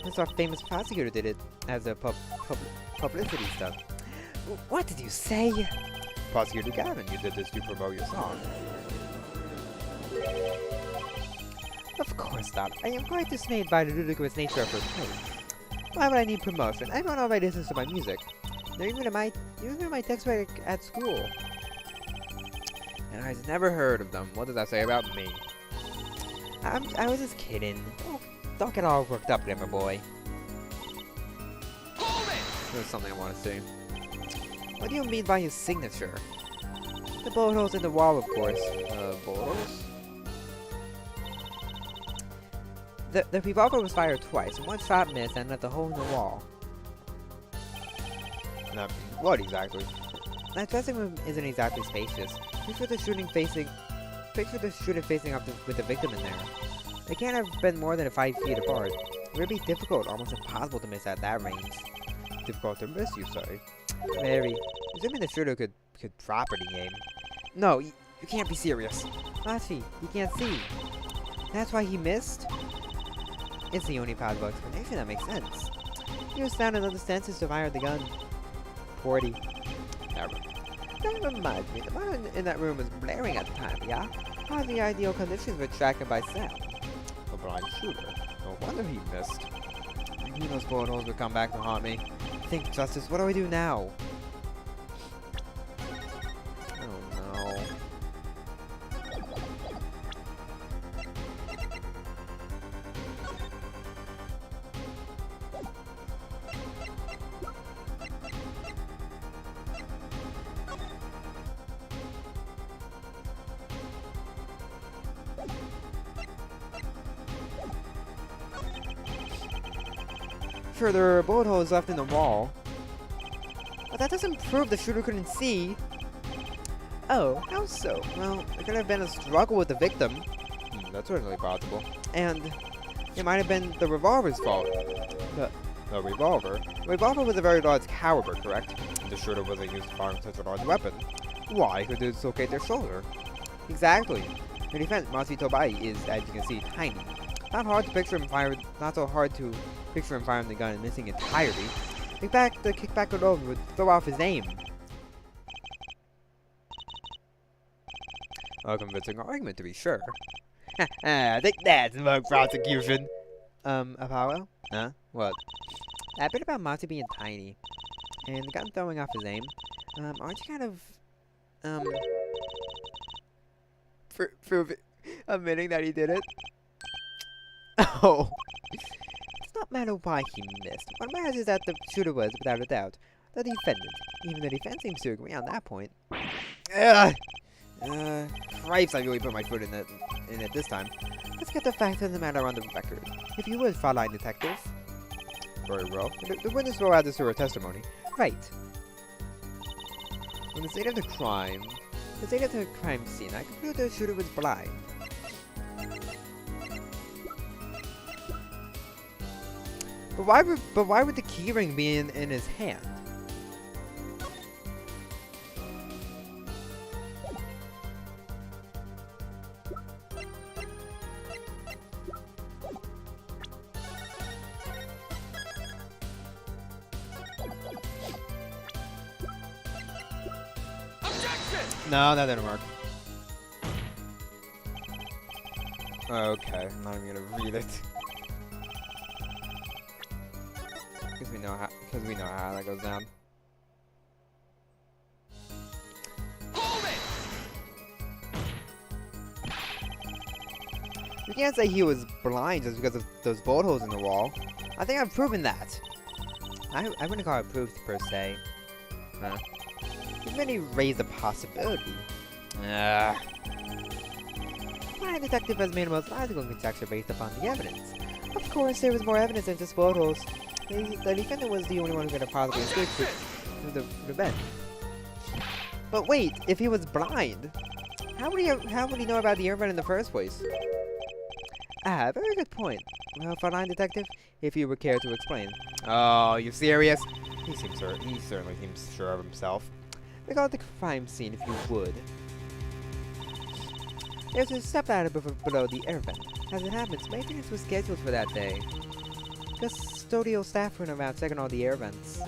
Since our famous prosecutor did it as a publicity stunt. What did you say? Prosecutor Gavin, you did this to promote your song. Of course not. I am quite dismayed by the ludicrous nature of her tone. Why would I need promotion? Everyone already listens to my music. They're even in my textbook at school. And I've never heard of them. What does that say about me? I was just kidding. Don't get all worked up, Glimmer Boy. Hold it! There's something I want to say. What do you mean by his signature? The bullet holes in the wall, of course. Bullet holes? The revolver was fired twice, and one shot missed and left a hole in the wall. What exactly? That dressing room isn't exactly spacious. Picture the shooting facing up with the victim in there. They can't have been more than 5 feet apart. It would be difficult, almost impossible to miss at that range. Difficult to miss, you say? Very. Assuming the shooter could properly aim. No, you can't be serious. Machi, he can't see. That's why he missed? It's the only possible explanation that makes sense. He was found in other senses to fire the gun. 40. That reminds me, the man in that room was blaring at the time, yeah? Hardly ideal conditions for tracking by sound. A blind shooter. No wonder he missed. I knew those bullet holes would come back to haunt me. Think, Justice, what do I do now? Oh no. Sure, there are bullet holes left in the wall, but that doesn't prove the shooter couldn't see. Oh, how so? Well, it could have been a struggle with the victim. That's certainly possible. And it might have been the revolver's fault. The revolver? The revolver was a very large caliber, correct? The shooter wasn't used to firing such a large weapon. Why could it dislocate their shoulder? Exactly. In defense, Machi Tobai is, as you can see, tiny. Not so hard to picture him firing the gun and missing entirely. The kickback alone would throw off his aim. A convincing argument, to be sure. I think that's smug prosecution. Apollo? Huh? What? That bit about Machi being tiny and the gun throwing off his aim. Aren't you kind of, admitting that he did it? Oh. It's not matter why he missed. What matters is that the shooter was, without a doubt, the defendant. Even the defense seems to agree on that point. Cripes, I really put my foot in it this time. Let's get the facts of the matter on the record. If you would, Fraulein Detective. Very well. The witness will add this to her testimony. Right. On the scene of the crime scene, I conclude the shooter was blind. But why would the keyring be in his hand? Objection! No, that didn't work. Okay, I'm not even gonna read it. Because we know how that goes down. Hold it! You can't say he was blind just because of those bullet holes in the wall. I think I've proven that. I wouldn't call it proof per se. Huh? You've merely raised a possibility. My detective has made a most logical conjecture based upon the evidence. Of course, there was more evidence than just bullet holes. The defendant was the only one who could have possibly escaped through the vent. But wait, if he was blind, how would he know about the air vent in the first place? Ah, very good point. Well, Fraulein Detective, if you would care to explain. Oh, you serious? He certainly seems sure of himself. Regard the crime scene, if you would. There's a stepladder below the air vent. As it happens, maintenance was scheduled for that day. Custodial staff went around checking all the air vents.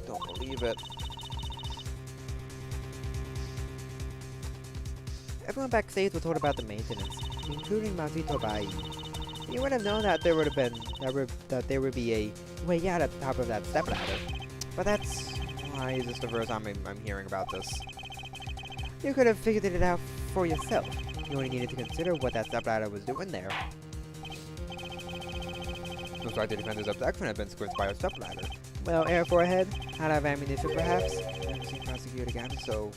Don't believe it. Everyone backstage was told about the maintenance, including Machi Tobai. You would have known that there would be a way out at the top of that stepladder. But that's why is this the first time I'm hearing about this. You could have figured it out for yourself. You only needed to consider what that stepladder was doing there. Looks like the defender's abduction had been squished by a stepladder. Well, air for a head, out of ammunition perhaps. I've never seen Prosecutor Gammon so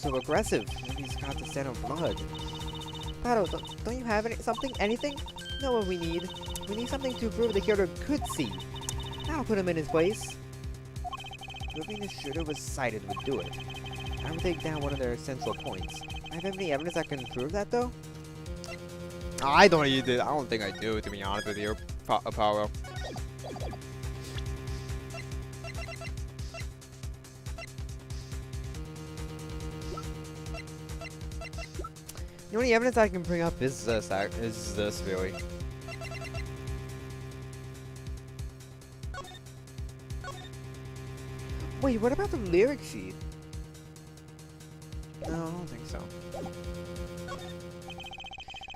aggressive. Maybe he's got the scent of blood. Pato, don't you have anything? Know what we need? We need something to prove the killer could see. That'll put him in his place. Proving the shooter was sighted would do it. I would take down one of their essential points. I have any evidence that can prove that, though? I don't either. I don't think I do, to be honest with you, Apollo. The only evidence I can bring up is this really. Wait, what about the lyric sheet? No, I don't think so.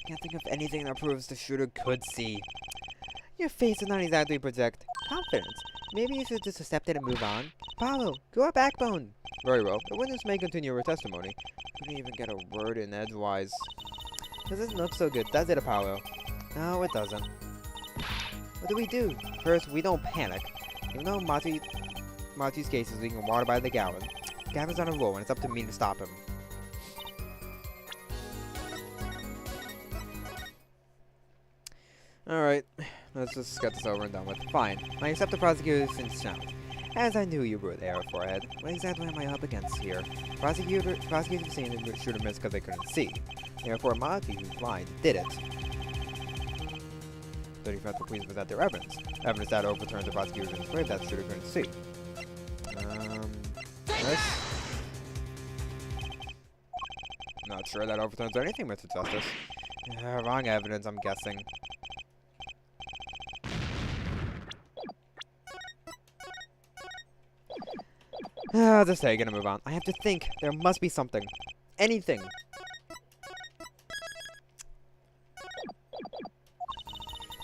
Can't think of anything that proves the shooter could see. Your face does not exactly project confidence. Maybe you should just accept it and move on. Apollo, grow a backbone. Very well. The witness may continue her testimony. Couldn't even get a word in edgewise. Doesn't look so good, does it, Apollo? No, it doesn't. What do we do? First, we don't panic. Even though Machi's case is being watered by the gallon. Gavin's on a roll, and it's up to me to stop him. Alright, let's just get this over and done with. Fine. I accept the prosecution's challenge. As I knew you were there, Forehead. What exactly am I up against here? Prosecutors saying the shooter missed because they couldn't see. Therefore, Machi, who's blind, did it. But he felt the police present their evidence. Evidence that overturns the prosecution's claim that the shooter couldn't see. This? Not sure that overturns anything, Mr. Justice. Wrong evidence, I'm guessing. I'll just take it and move on. I have to think. There must be something. Anything.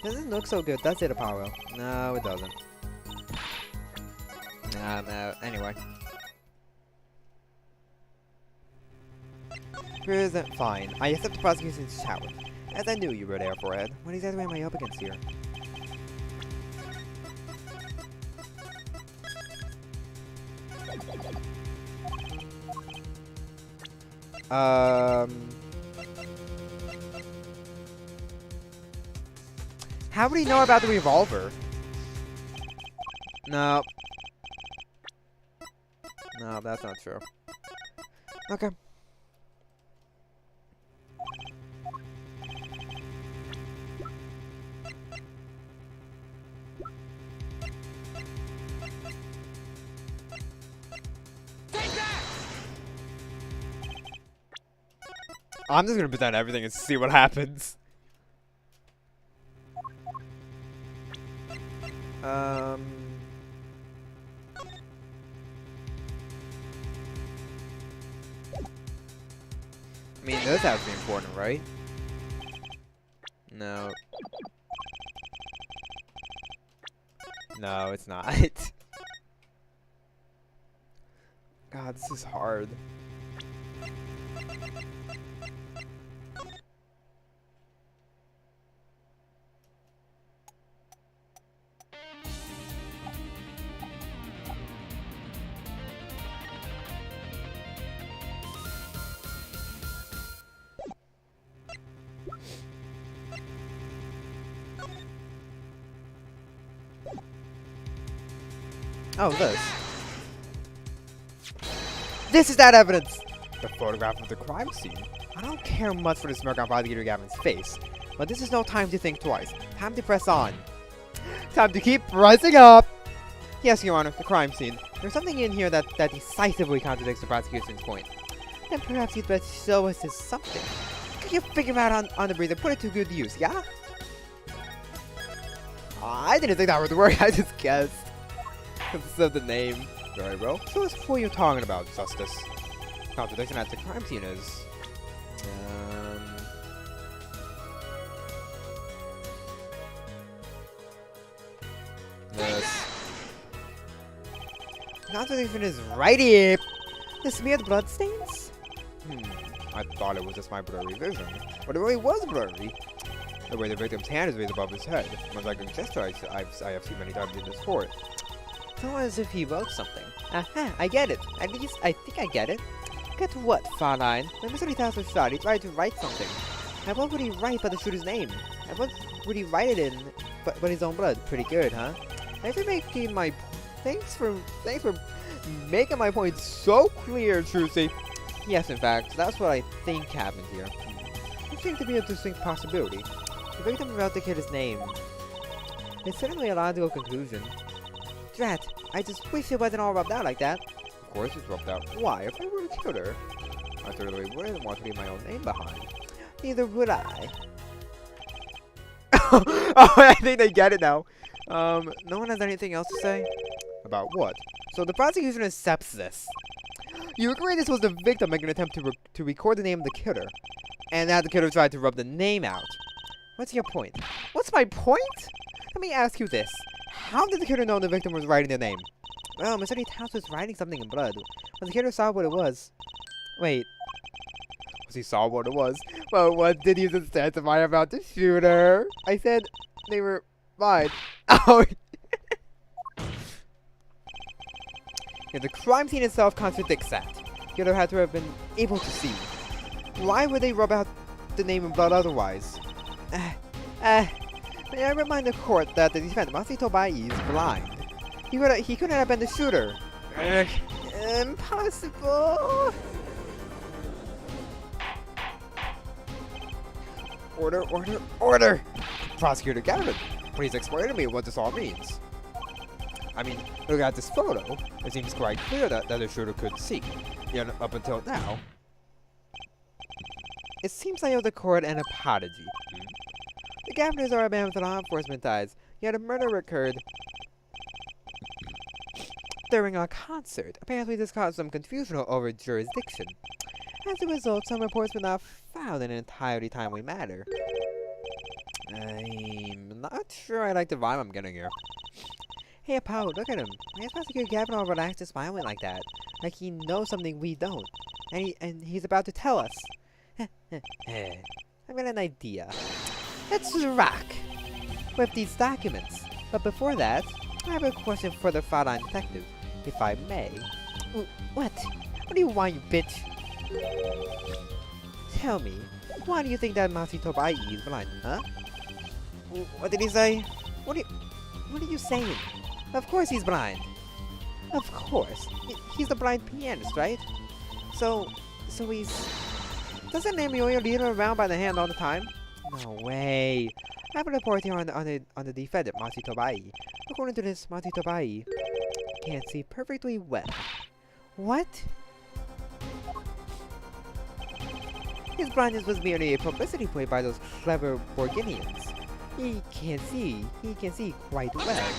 Doesn't look so good, does it, Apollo? No, it doesn't. No, anyway. Present, fine. I accept the prosecution's challenge. As I knew you were there, Forehead. What exactly am I up against here? How would he know about the revolver? No. No, that's not true. Okay. I'm just gonna present everything and see what happens. I mean, this has to be important, right? No. No, it's not. God, this is hard. Oh, this. This is that evidence! The photograph of the crime scene. I don't care much for the smirk on Prosecutor Gavin's face, but this is no time to think twice. Time to press on. Time to keep rising up! Yes, Your Honor, the crime scene. There's something in here that decisively contradicts the prosecution's point. Then perhaps you'd better show us this something. Could you figure out on the breeze and put it to good use, yeah? I didn't think that would work, I just guessed. Because of the name. Very well. So what's what you're talking about, Justice? Contradiction at the crime scene is... This. Contradiction is right here. The smeared bloodstains? I thought it was just my blurry vision. But it really was blurry. The way the victim's hand is raised above his head. Much like a gesture I have seen many times in this court. It's almost as if he wrote something. Aha, I get it. At least, I think I get it. Get what, Farline? When Mr. Itazo shot, he tried to write something. And what would he write but the shooter's name? And what would he write it in but his own blood? Pretty good, huh? Thanks for making my... Thanks for making my point so clear, Trucy. Yes, in fact, that's what I think happened here. It seems to be a distinct possibility. The victim without the killer's name. It's certainly a logical conclusion. Drat, I just wish it wasn't all rubbed out like that. Of course it's rubbed out. Why? If I were a killer, I certainly wouldn't want to leave my own name behind. Neither would I. Oh, I think they get it now. No one has anything else to say? About what? So the prosecution accepts this. You agree this was the victim making an attempt to record the name of the killer, and that the killer tried to rub the name out. What's your point? What's my point? Let me ask you this. How did the killer know the victim was writing the name? Well, Mercedes House was writing something in blood, but the killer saw what it was. Wait. He saw what it was. Well, what did he testify about the shooter? I said they were mine. Oh. Yeah, the crime scene itself contradicts that. The killer had to have been able to see. Why would they rub out the name in blood otherwise? May I remind the court that the defendant, Masi Tobai, is blind. He couldn't have been the shooter. Impossible. Order, order, order! Prosecutor Gavin, please explain to me what this all means. I mean, look at this photo. It seems quite clear that the shooter could see. Yet up until now, it seems I owe the court an apology. The Gaviners are a man with law enforcement ties, yet a murder occurred during a concert. Apparently this caused some confusion over jurisdiction. As a result, some reports were not filed in an entirely timely manner. I'm not sure I like the vibe I'm getting here. Hey, Apollo, look at him. Why is Prosecutor Gavin all relaxed and smiling like that? Like he knows something we don't. And he's about to tell us. I've got an idea. Let's rock with these documents. But before that, I have a question for the Frontline detective, if I may. What? What do you want, you bitch? Tell me, why do you think that Masi Tobai is blind, huh? What did he say? What are you saying? Of course he's blind. Of course. He's the blind pianist, right? So he's... Doesn't Emilio lead her around by the hand all the time? No way. I have a report here on the defendant, Masi Tobai. According to this, Masi Tobai can't see perfectly well. What? His blindness was merely a publicity ploy by those clever Borginians. He can see quite well.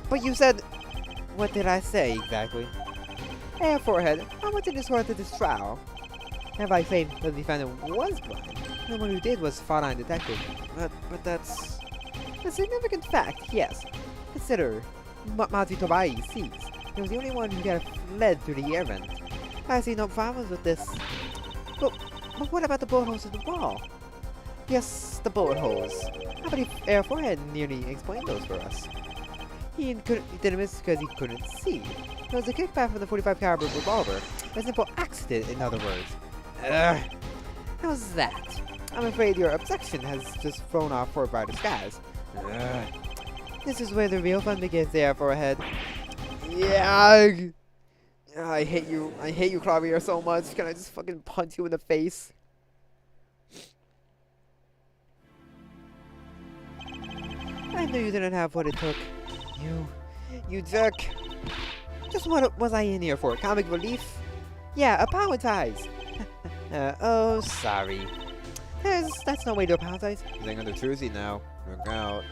But you said... What did I say, exactly? Hey, Forehead, how much in this worth of this trial? Have I claimed the defendant was blind? The one who did was Frontline detective. But that's... a significant fact, yes. Consider what Masi Tobai sees. He was the only one who could have fled through the air vent. I see no problems with this. But what about the bullet holes in the wall? Yes, the bullet holes. I believe Air Forehead nearly explained those for us. He didn't miss because he couldn't see. It was a kickback from the 45 caliber revolver. A simple accident, in other words. How's that? I'm afraid your objection has just thrown off for brighter skies. This is where the real fun begins, Air Forehead. Yeah. I hate you. I hate you, Clavier, so much. Can I just fucking punch you in the face? I knew you didn't have what it took. You jerk. Just what was I in here for? Comic relief? Yeah, apologize. Oh, sorry. That's no way to apologize. You think under Tuesday now. Look out.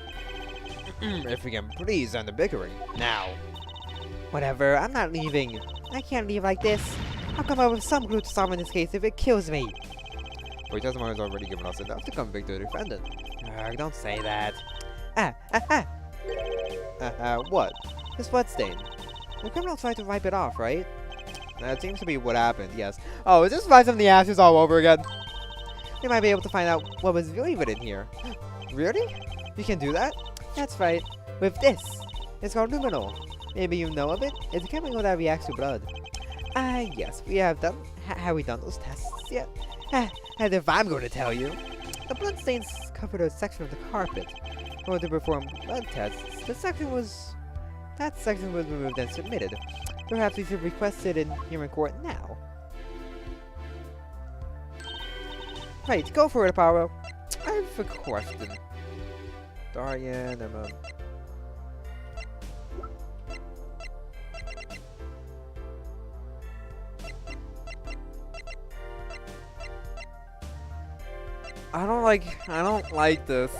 If we can please end the bickering. Now. Whatever, I'm not leaving. I can't leave like this. I'll come up with some clue to solve in this case if it kills me. Well, testimony has already given us enough to convict the defendant. Don't say that. What? This blood stain. The criminal tried to wipe it off, right? That seems to be what happened, yes. Oh, is this rise of the ashes all over again? We might be able to find out what was really written here. Really? You can do that? That's right. With this. It's called luminol. Maybe you know of it? It's a chemical that reacts to blood. Yes, we have done. Have we done those tests yet? And if I'm going to tell you. The blood stains covered a section of the carpet. In order to perform blood tests, that section was removed and submitted. Perhaps we should request it in here in court now. Right, go for it, Apollo. I have a question. Darian, I don't like this.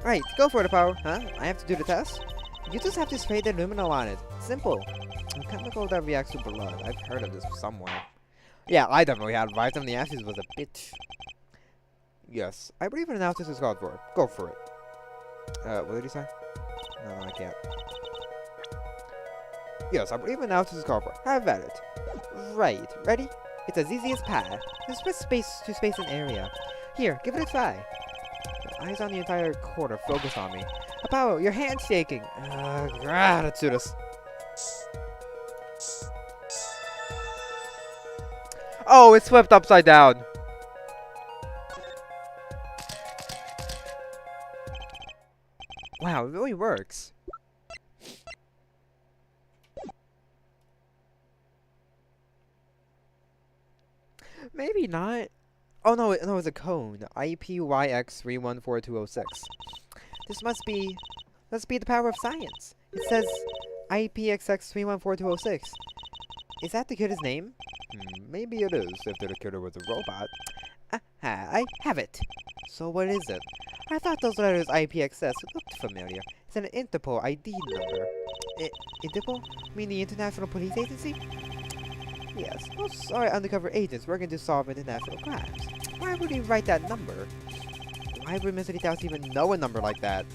Right, go for it, Apollo. Huh? I have to do the test? You just have to spray the luminol on it. Simple. A chemical that reacts to blood. I've heard of this somewhere. Yeah, I definitely had. Vitamin the Ashes was a bitch. Yes, I believe an analysis is called for. Go for it. What did he say? No, I can't. Yes, I believe an analysis is called for. Have at it. Right, ready? It's as easy as pie. Just press space to space an area. Here, give it a try. Your eyes on the entire court are focused on me. Apollo, your hand's shaking. Gratitude. Oh, it's flipped upside down. Wow, it really works. Maybe not. Oh no, no, it's a cone. IPYX314206. This must be the power of science. It says IPXX314206. Is that the kid's name? Maybe it is, if the kid was a robot. Aha, I have it. So what is it? I thought those letters IPXS looked familiar. It's an Interpol ID number. Interpol? You mean the International Police Agency? Yes, those are undercover agents working to solve international crimes. Why would he write that number? Why would Mr. Details even know a number like that?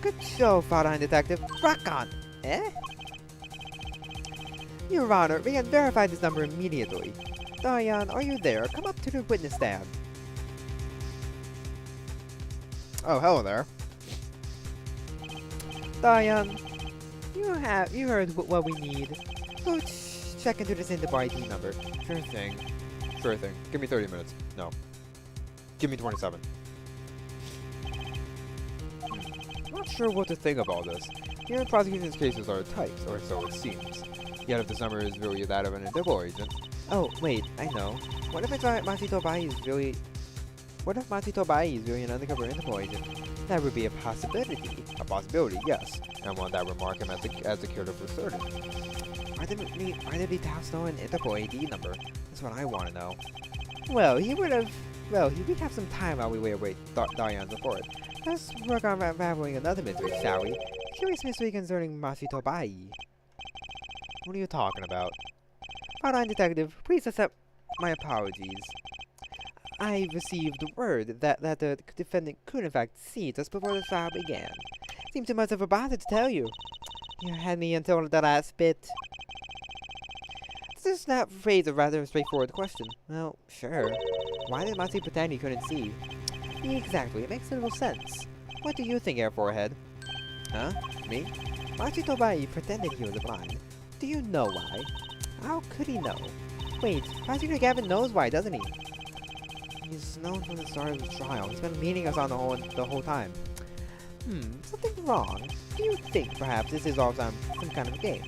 Good show, Frontline Detective. Rock on! Eh? Your Honor, we can verify this number immediately. Diane, are you there? Come up to the witness stand. Oh, hello there. Diane, you heard what we need. Go check into this Interpol ID number. Sure thing. Sure thing. Give me 30 minutes. No. Give me 27. Not sure what to think of all this. Here, prosecution's cases are types, or so it seems. Yet if this number is really that of an Interpol agent... Oh, wait, I know. What if Matsuto Bai is really... What if Matsuto Bai is really an undercover Interpol agent? That would be a possibility. A possibility, yes. And one that would mark him as the killer for certain. Why did the details know an Interpol ID number? That's what I want to know. Well, he would have some time while we await Diane's report. Let's work on unraveling another mystery, shall we? Curious mystery concerning Matsuto Bai. What are you talking about? Frontline Detective, please accept my apologies. I received word that the defendant could in fact see just before the trial began. Seemed too much of a bother to tell you. You had me until the last bit. This is not phrase a rather straightforward question. Well, sure. Why did Matsu pretend he couldn't see? Exactly, it makes little sense. What do you think, Air Forehead? Huh? Me? Matsuto Bai pretended he was blind. Do you know why? How could he know? Wait, Prosecutor Gavin knows why, doesn't he? He's known from the start of the trial. He's been leading us on the whole time. Something wrong. Do you think perhaps this is all some kind of game?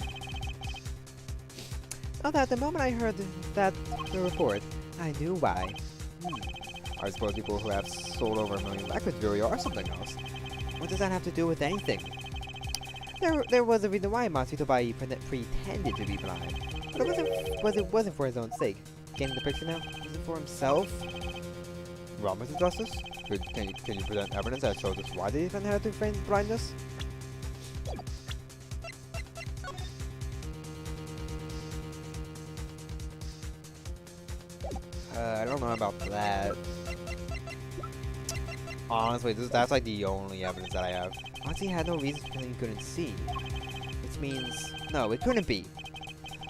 Oh, that the moment I heard the report, I knew why. I suppose people who have sold over 1 million records really are something else. What does that have to do with anything? There was a reason why Matsuto Bai pretended to be blind. But it wasn't for his own sake. Getting the picture now? Was it for himself? Well, Mr. Justice, can you present evidence that shows us why they even had to feign blindness? I don't know about that. Honestly, that's like the only evidence that I have. Honestly, had no reason to think he couldn't see. Which means, no, it couldn't be.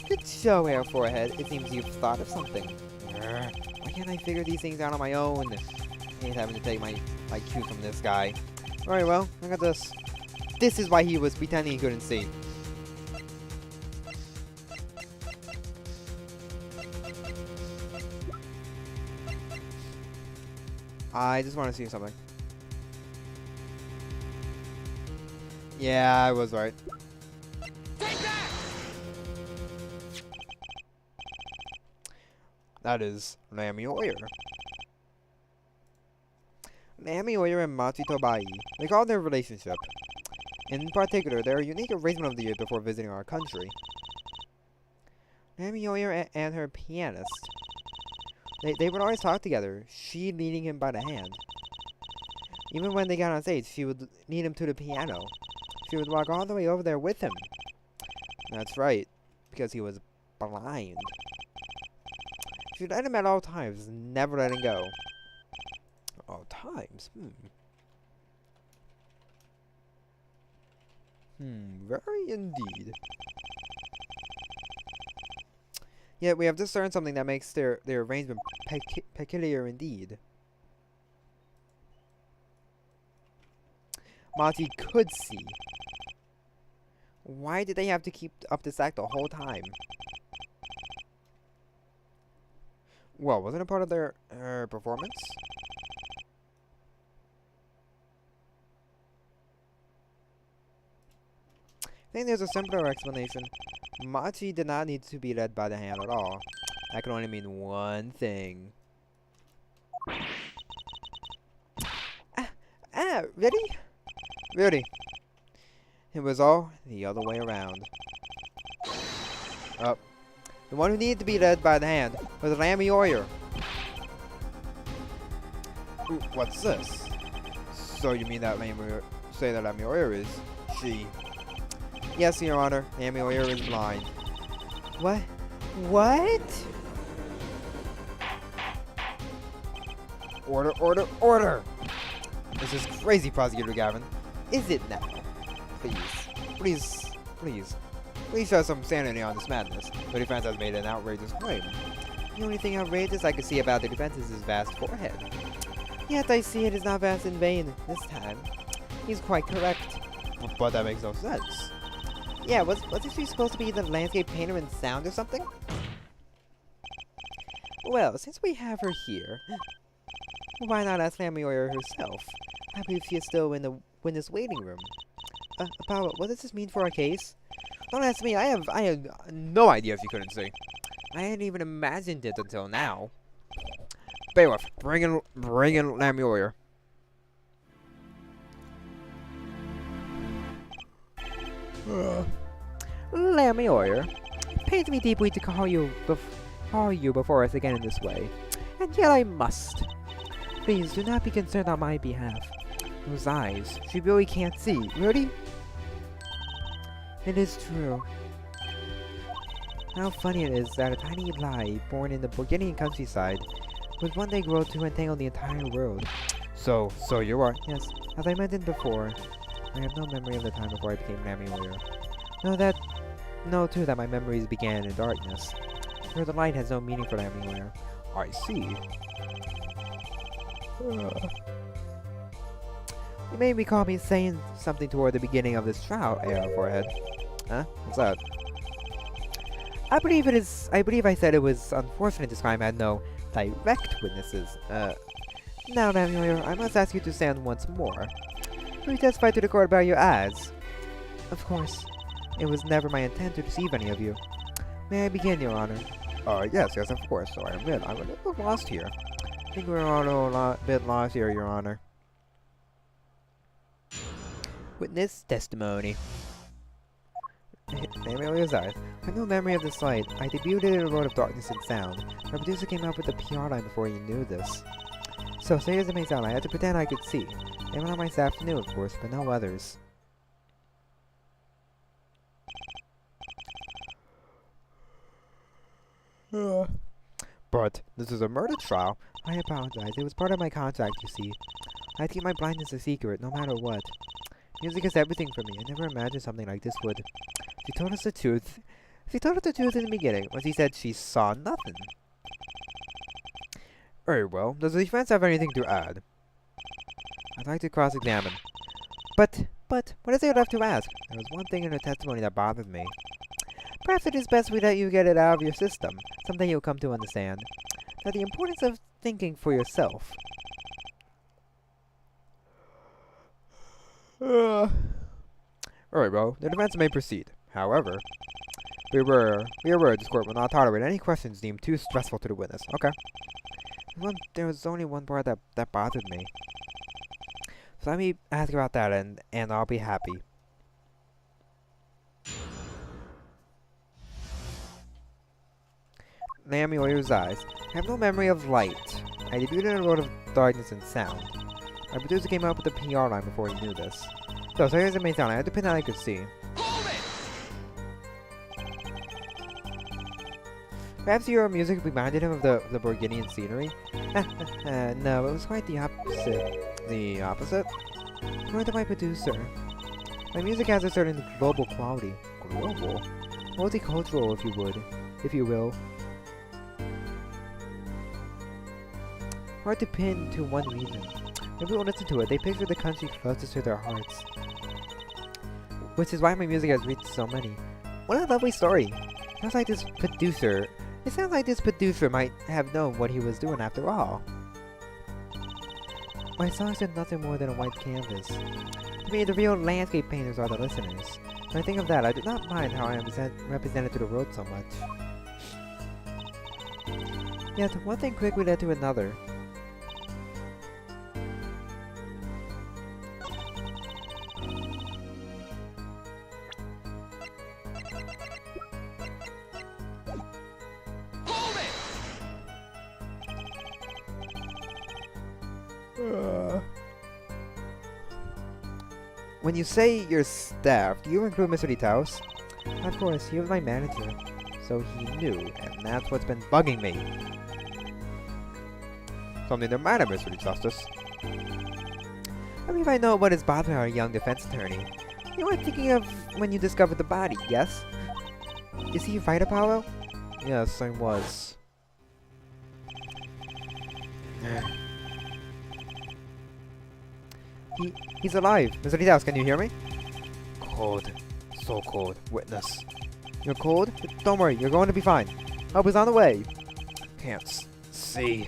Good show, Air Forehead. It seems you've thought of something. Why can't I figure these things out on my own? I hate having to take my cues from this guy. Alright, well, look at this. This is why he was pretending he couldn't see. I just want to see something. Yeah, I was right. Take that! That is Naomi Oyer. Naomi Oyer and Machi Tobai. Recall their relationship. In particular, their unique arrangement of the year before visiting our country. Naomi Oyer and her pianist. They would always talk together, she leading him by the hand. Even when they got on stage, she would lead him to the piano. She would walk all the way over there with him. That's right, because he was blind. She led him at all times, never letting go. All times? Very indeed. Yet we have discerned something that makes their arrangement peculiar indeed. Machi could see. Why did they have to keep up this act the whole time? Well, wasn't it part of their performance? I think there's a simpler explanation. Machi did not need to be led by the hand at all. That can only mean one thing. Really? Really? It was all the other way around. Oh. The one who needed to be led by the hand was Naomi Oyer. Ooh, what's this? So you mean that Naomi Oyer is she? Yes, Your Honor. Naomi Oyer is blind. What? What? Order, order, order! This is crazy, Prosecutor Gavin. Is it now? Please show some sanity on this madness. The defense has made an outrageous claim. The only thing outrageous I can see about the defense is his vast forehead. Yet I see it is not vast in vain this time. He's quite correct. But that makes no sense. Yeah, wasn't she supposed to be the landscape painter in sound or something? Well, since we have her here, why not ask Naomi Oyer herself? I believe she is still in the witness waiting room. Apollo, what does this mean for our case? Don't ask me. I have no idea if you couldn't see. I hadn't even imagined it until now. Bailiff, bring in Naomi Oyer. Naomi Oyer, it pains me deeply to call you before us again in this way, and yet I must. Please do not be concerned on my behalf. Those eyes, she really can't see. Really? It is true. How funny it is that a tiny lie born in the Bulgarian countryside would one day grow to entangle the entire world. So you are? Yes, as I mentioned before, I have no memory of the time before I became Naomi Oyer. Know too that my memories began in darkness, where the light has no meaning for Naomi Oyer. I see. You may recall me saying something toward the beginning of this trial, Forehead. Huh? What's that? I believe I said it was unfortunate this crime had no direct witnesses. Now, Naomi Oyer, I must ask you to stand once more. Will you testify to the court about your ads? Of course. It was never my intent to deceive any of you. May I begin, Your Honor? Yes, of course. So I admit, I'm a little lost here. I think we're all a bit lost here, Your Honor. Witness testimony. Naomi Oyer's eyes. I have no memory of the site. I debuted in a world of darkness and sound. Our producer came up with the PR line before he knew this. So, say as it may sound, I had to pretend I could see. Everyone on my staff knew, of course, but no others. But this is a murder trial. I apologize. It was part of my contract, you see. I had to keep my blindness a secret, no matter what. Music is everything for me. I never imagined something like this would. She told us the truth. She told us the truth in the beginning, when she said she saw nothing. Very well. Does the defense have anything to add? I'd like to cross-examine. But, what is there left to ask? There was one thing in her testimony that bothered me. Perhaps it is best we let you get it out of your system. Someday you'll come to understand. That the importance of thinking for yourself. Alright, well, the defense may proceed. However, be aware this court will not tolerate any questions deemed too stressful to the witness. Okay. There was only one part that bothered me. So let me ask about that and I'll be happy. Naomi Oyu's eyes. I have no memory of light. I debuted in a world of darkness and sound. My producer came up with the PR line before he knew this. So here's the main sound. I had to pin that I could see. Hold it! Perhaps your music reminded him of the Burgundian scenery? No, it was quite the opposite. The opposite? According to my producer, my music has a certain global quality. Global? Multicultural, if you will. Hard to pin to one reason. When people listen to it, they picture the country closest to their hearts. Which is why my music has reached so many. What a lovely story! It sounds like this producer might have known what he was doing after all. My songs are nothing more than a white canvas. To me, the real landscape painters are the listeners. When I think of that, I do not mind how I am represented to the world so much. Yet, one thing quickly led to another. Hold it! When you say your staff, do you include Mr. Detaus? Of course, he was my manager, so he knew, and that's what's been bugging me. Something the matter, Mr. Justice? I believe I know what is bothering our young defense attorney. You were thinking of when you discovered the body, yes? Is he right, Apollo? Yes, I was. He's alive. Mr. Detaus, can you hear me? Cold. So cold. Witness. You're cold? Don't worry, you're going to be fine. Help is on the way. Can't see.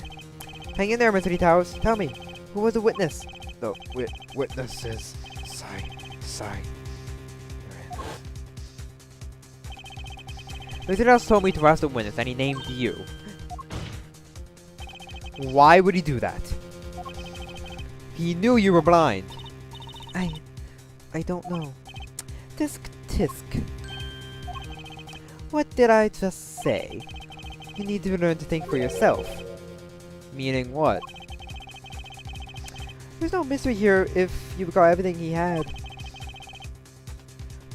Hang in there, Mr. Detaus. Tell me, who was the witness? The witnesses. Sigh. Mr. Detaus told me to ask the witness, and he named you. Why would he do that? He knew you were blind. I don't know. Tisk. What did I just say? You need to learn to think for yourself. Meaning what? There's no mystery here if you got everything he had.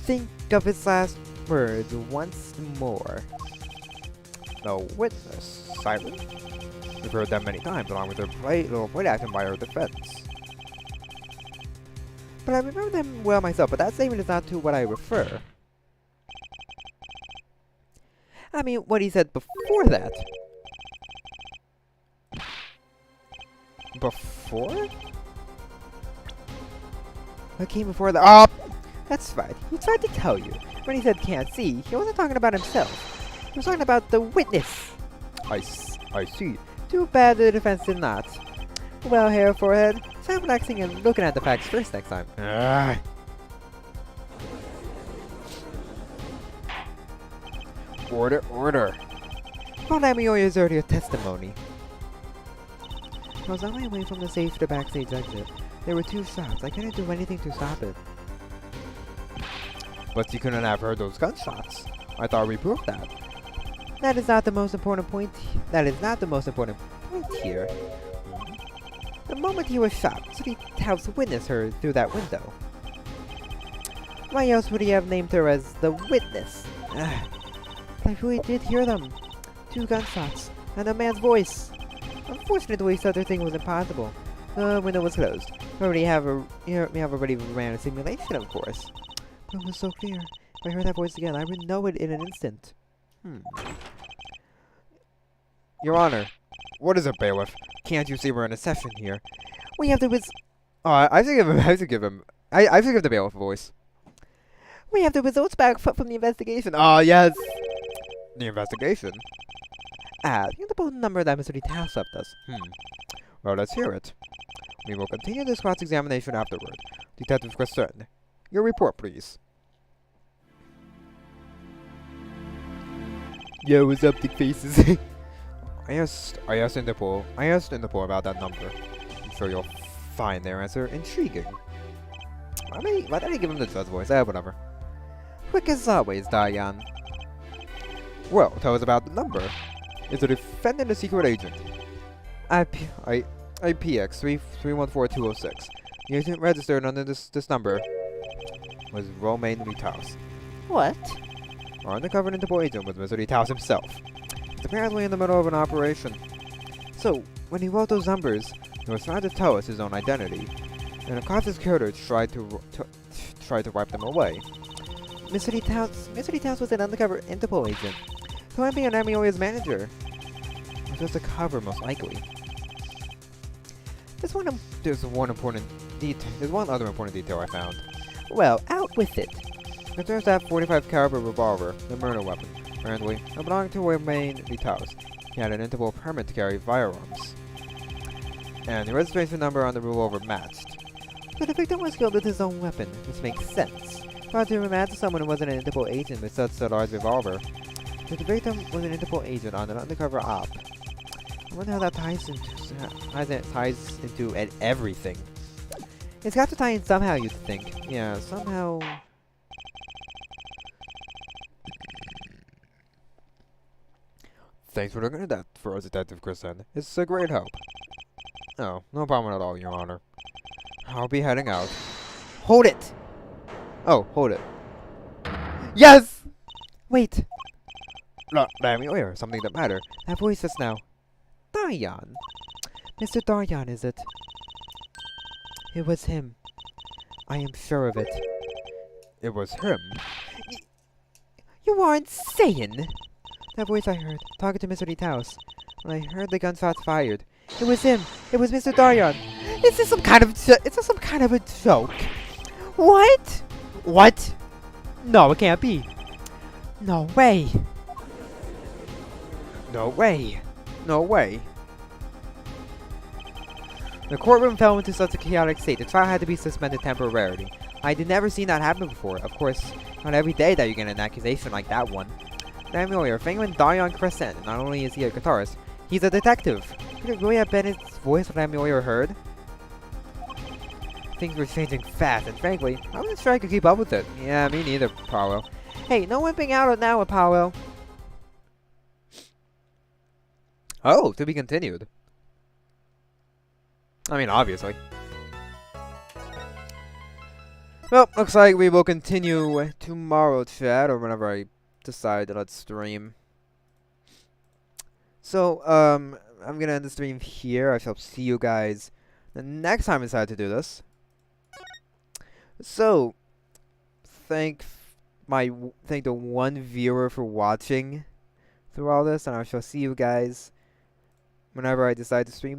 Think of his last words once more. The witness, silent. We've heard that many times along with their little play action by our defense. But I remember them well myself, but that statement is not to what I refer. I mean, what he said before that. Before? What came before that? Oh! That's right. He tried to tell you. When he said can't see, he wasn't talking about himself. He was talking about the witness. I see. Too bad the defense did not. Well, hair, forehead, start relaxing and looking at the facts first next time. Order. Well, let me hear your earlier testimony. I was on my way from the safe to the backstage exit. There were 2 shots. I couldn't do anything to stop it. But you couldn't have heard those gunshots. I thought we proved that. That is not the most important point. Here. The moment he was shot, City House witnessed her through that window. Why else would he have named her as the witness? I really did hear them. 2 gunshots, and a man's voice. Unfortunately, such a thing was impossible. The window was closed. We already ran a simulation, of course. But it was so clear. If I heard that voice again, I would know it in an instant. Your Honor, what is a bailiff? Can't you see we're in a session here? We have the I should give the bailiff a voice. We have the results back from the investigation. Yes. The investigation? The Interpol number that Mr. Detaus left us. Well, let's hear it. We will continue this cross-examination afterward. Detective Christian, your report, please. Yo, what's up, dick faces? I asked Interpol about that number. I'm sure you'll find their answer intriguing. Why did I give him the judge voice? Whatever. Quick as always, Diane. Well, tell us about the number. Is the defendant a secret agent? IPX 314206. The agent registered under this number was Romain Litaus. What? Our undercover Interpol agent was Mr. Litaus himself. He's apparently in the middle of an operation. So, when he wrote those numbers, he was trying to tell us his own identity, and of course his character tried to wipe them away. Mr. Litaus was an undercover Interpol agent, who might be an Amioya's manager. Or just a cover, most likely. There's one other important detail I found. Well, out with it. It turns out 45 caliber revolver, the murder weapon, apparently, it belonged to Romain Litaus. He had an Interpol permit to carry firearms. And the registration number on the revolver matched. But the victim was killed with his own weapon, which makes sense. Hard to imagine someone who wasn't an Interpol agent with such a large revolver. But the victim was an Interpol agent on an undercover op. I wonder how that ties into everything. It's got to tie in somehow, you'd think. Yeah, somehow. Thanks for looking at that for us, Detective Kristen. It's a great help. Oh, no problem at all, Your Honor. I'll be heading out. Hold it! Oh, hold it. Yes! Wait! Damn you, or something that matter. That voice just now. Daryan. Mr. Daryan, is it? It was him. I am sure of it. It was him? You are insane! That voice I heard, talking to Mr. Litaus. When I heard the gunshots fired, it was him. It was Mr. Daryan. Is this some kind of a joke? What? What? No, it can't be. No way. No way. No way. The courtroom fell into such a chaotic state, the trial had to be suspended temporarily. I had never seen that happen before. Of course, not every day that you get an accusation like that one. Damn lawyer, Fengman Daryan Crescent. Not only is he a guitarist, he's a detective. Could it really have been his voice that Damn lawyer heard? Things were changing fast, and frankly, I wasn't sure I could keep up with it. Yeah, me neither, Paolo. Hey, no wimping out now, Paolo. Oh, to be continued. I mean, obviously. Well, looks like we will continue tomorrow, chat, or whenever I decide to let's stream. So, I'm gonna end the stream here. I shall see you guys the next time I decide to do this. So, thank the one viewer for watching through all this, and I shall see you guys whenever I decide to stream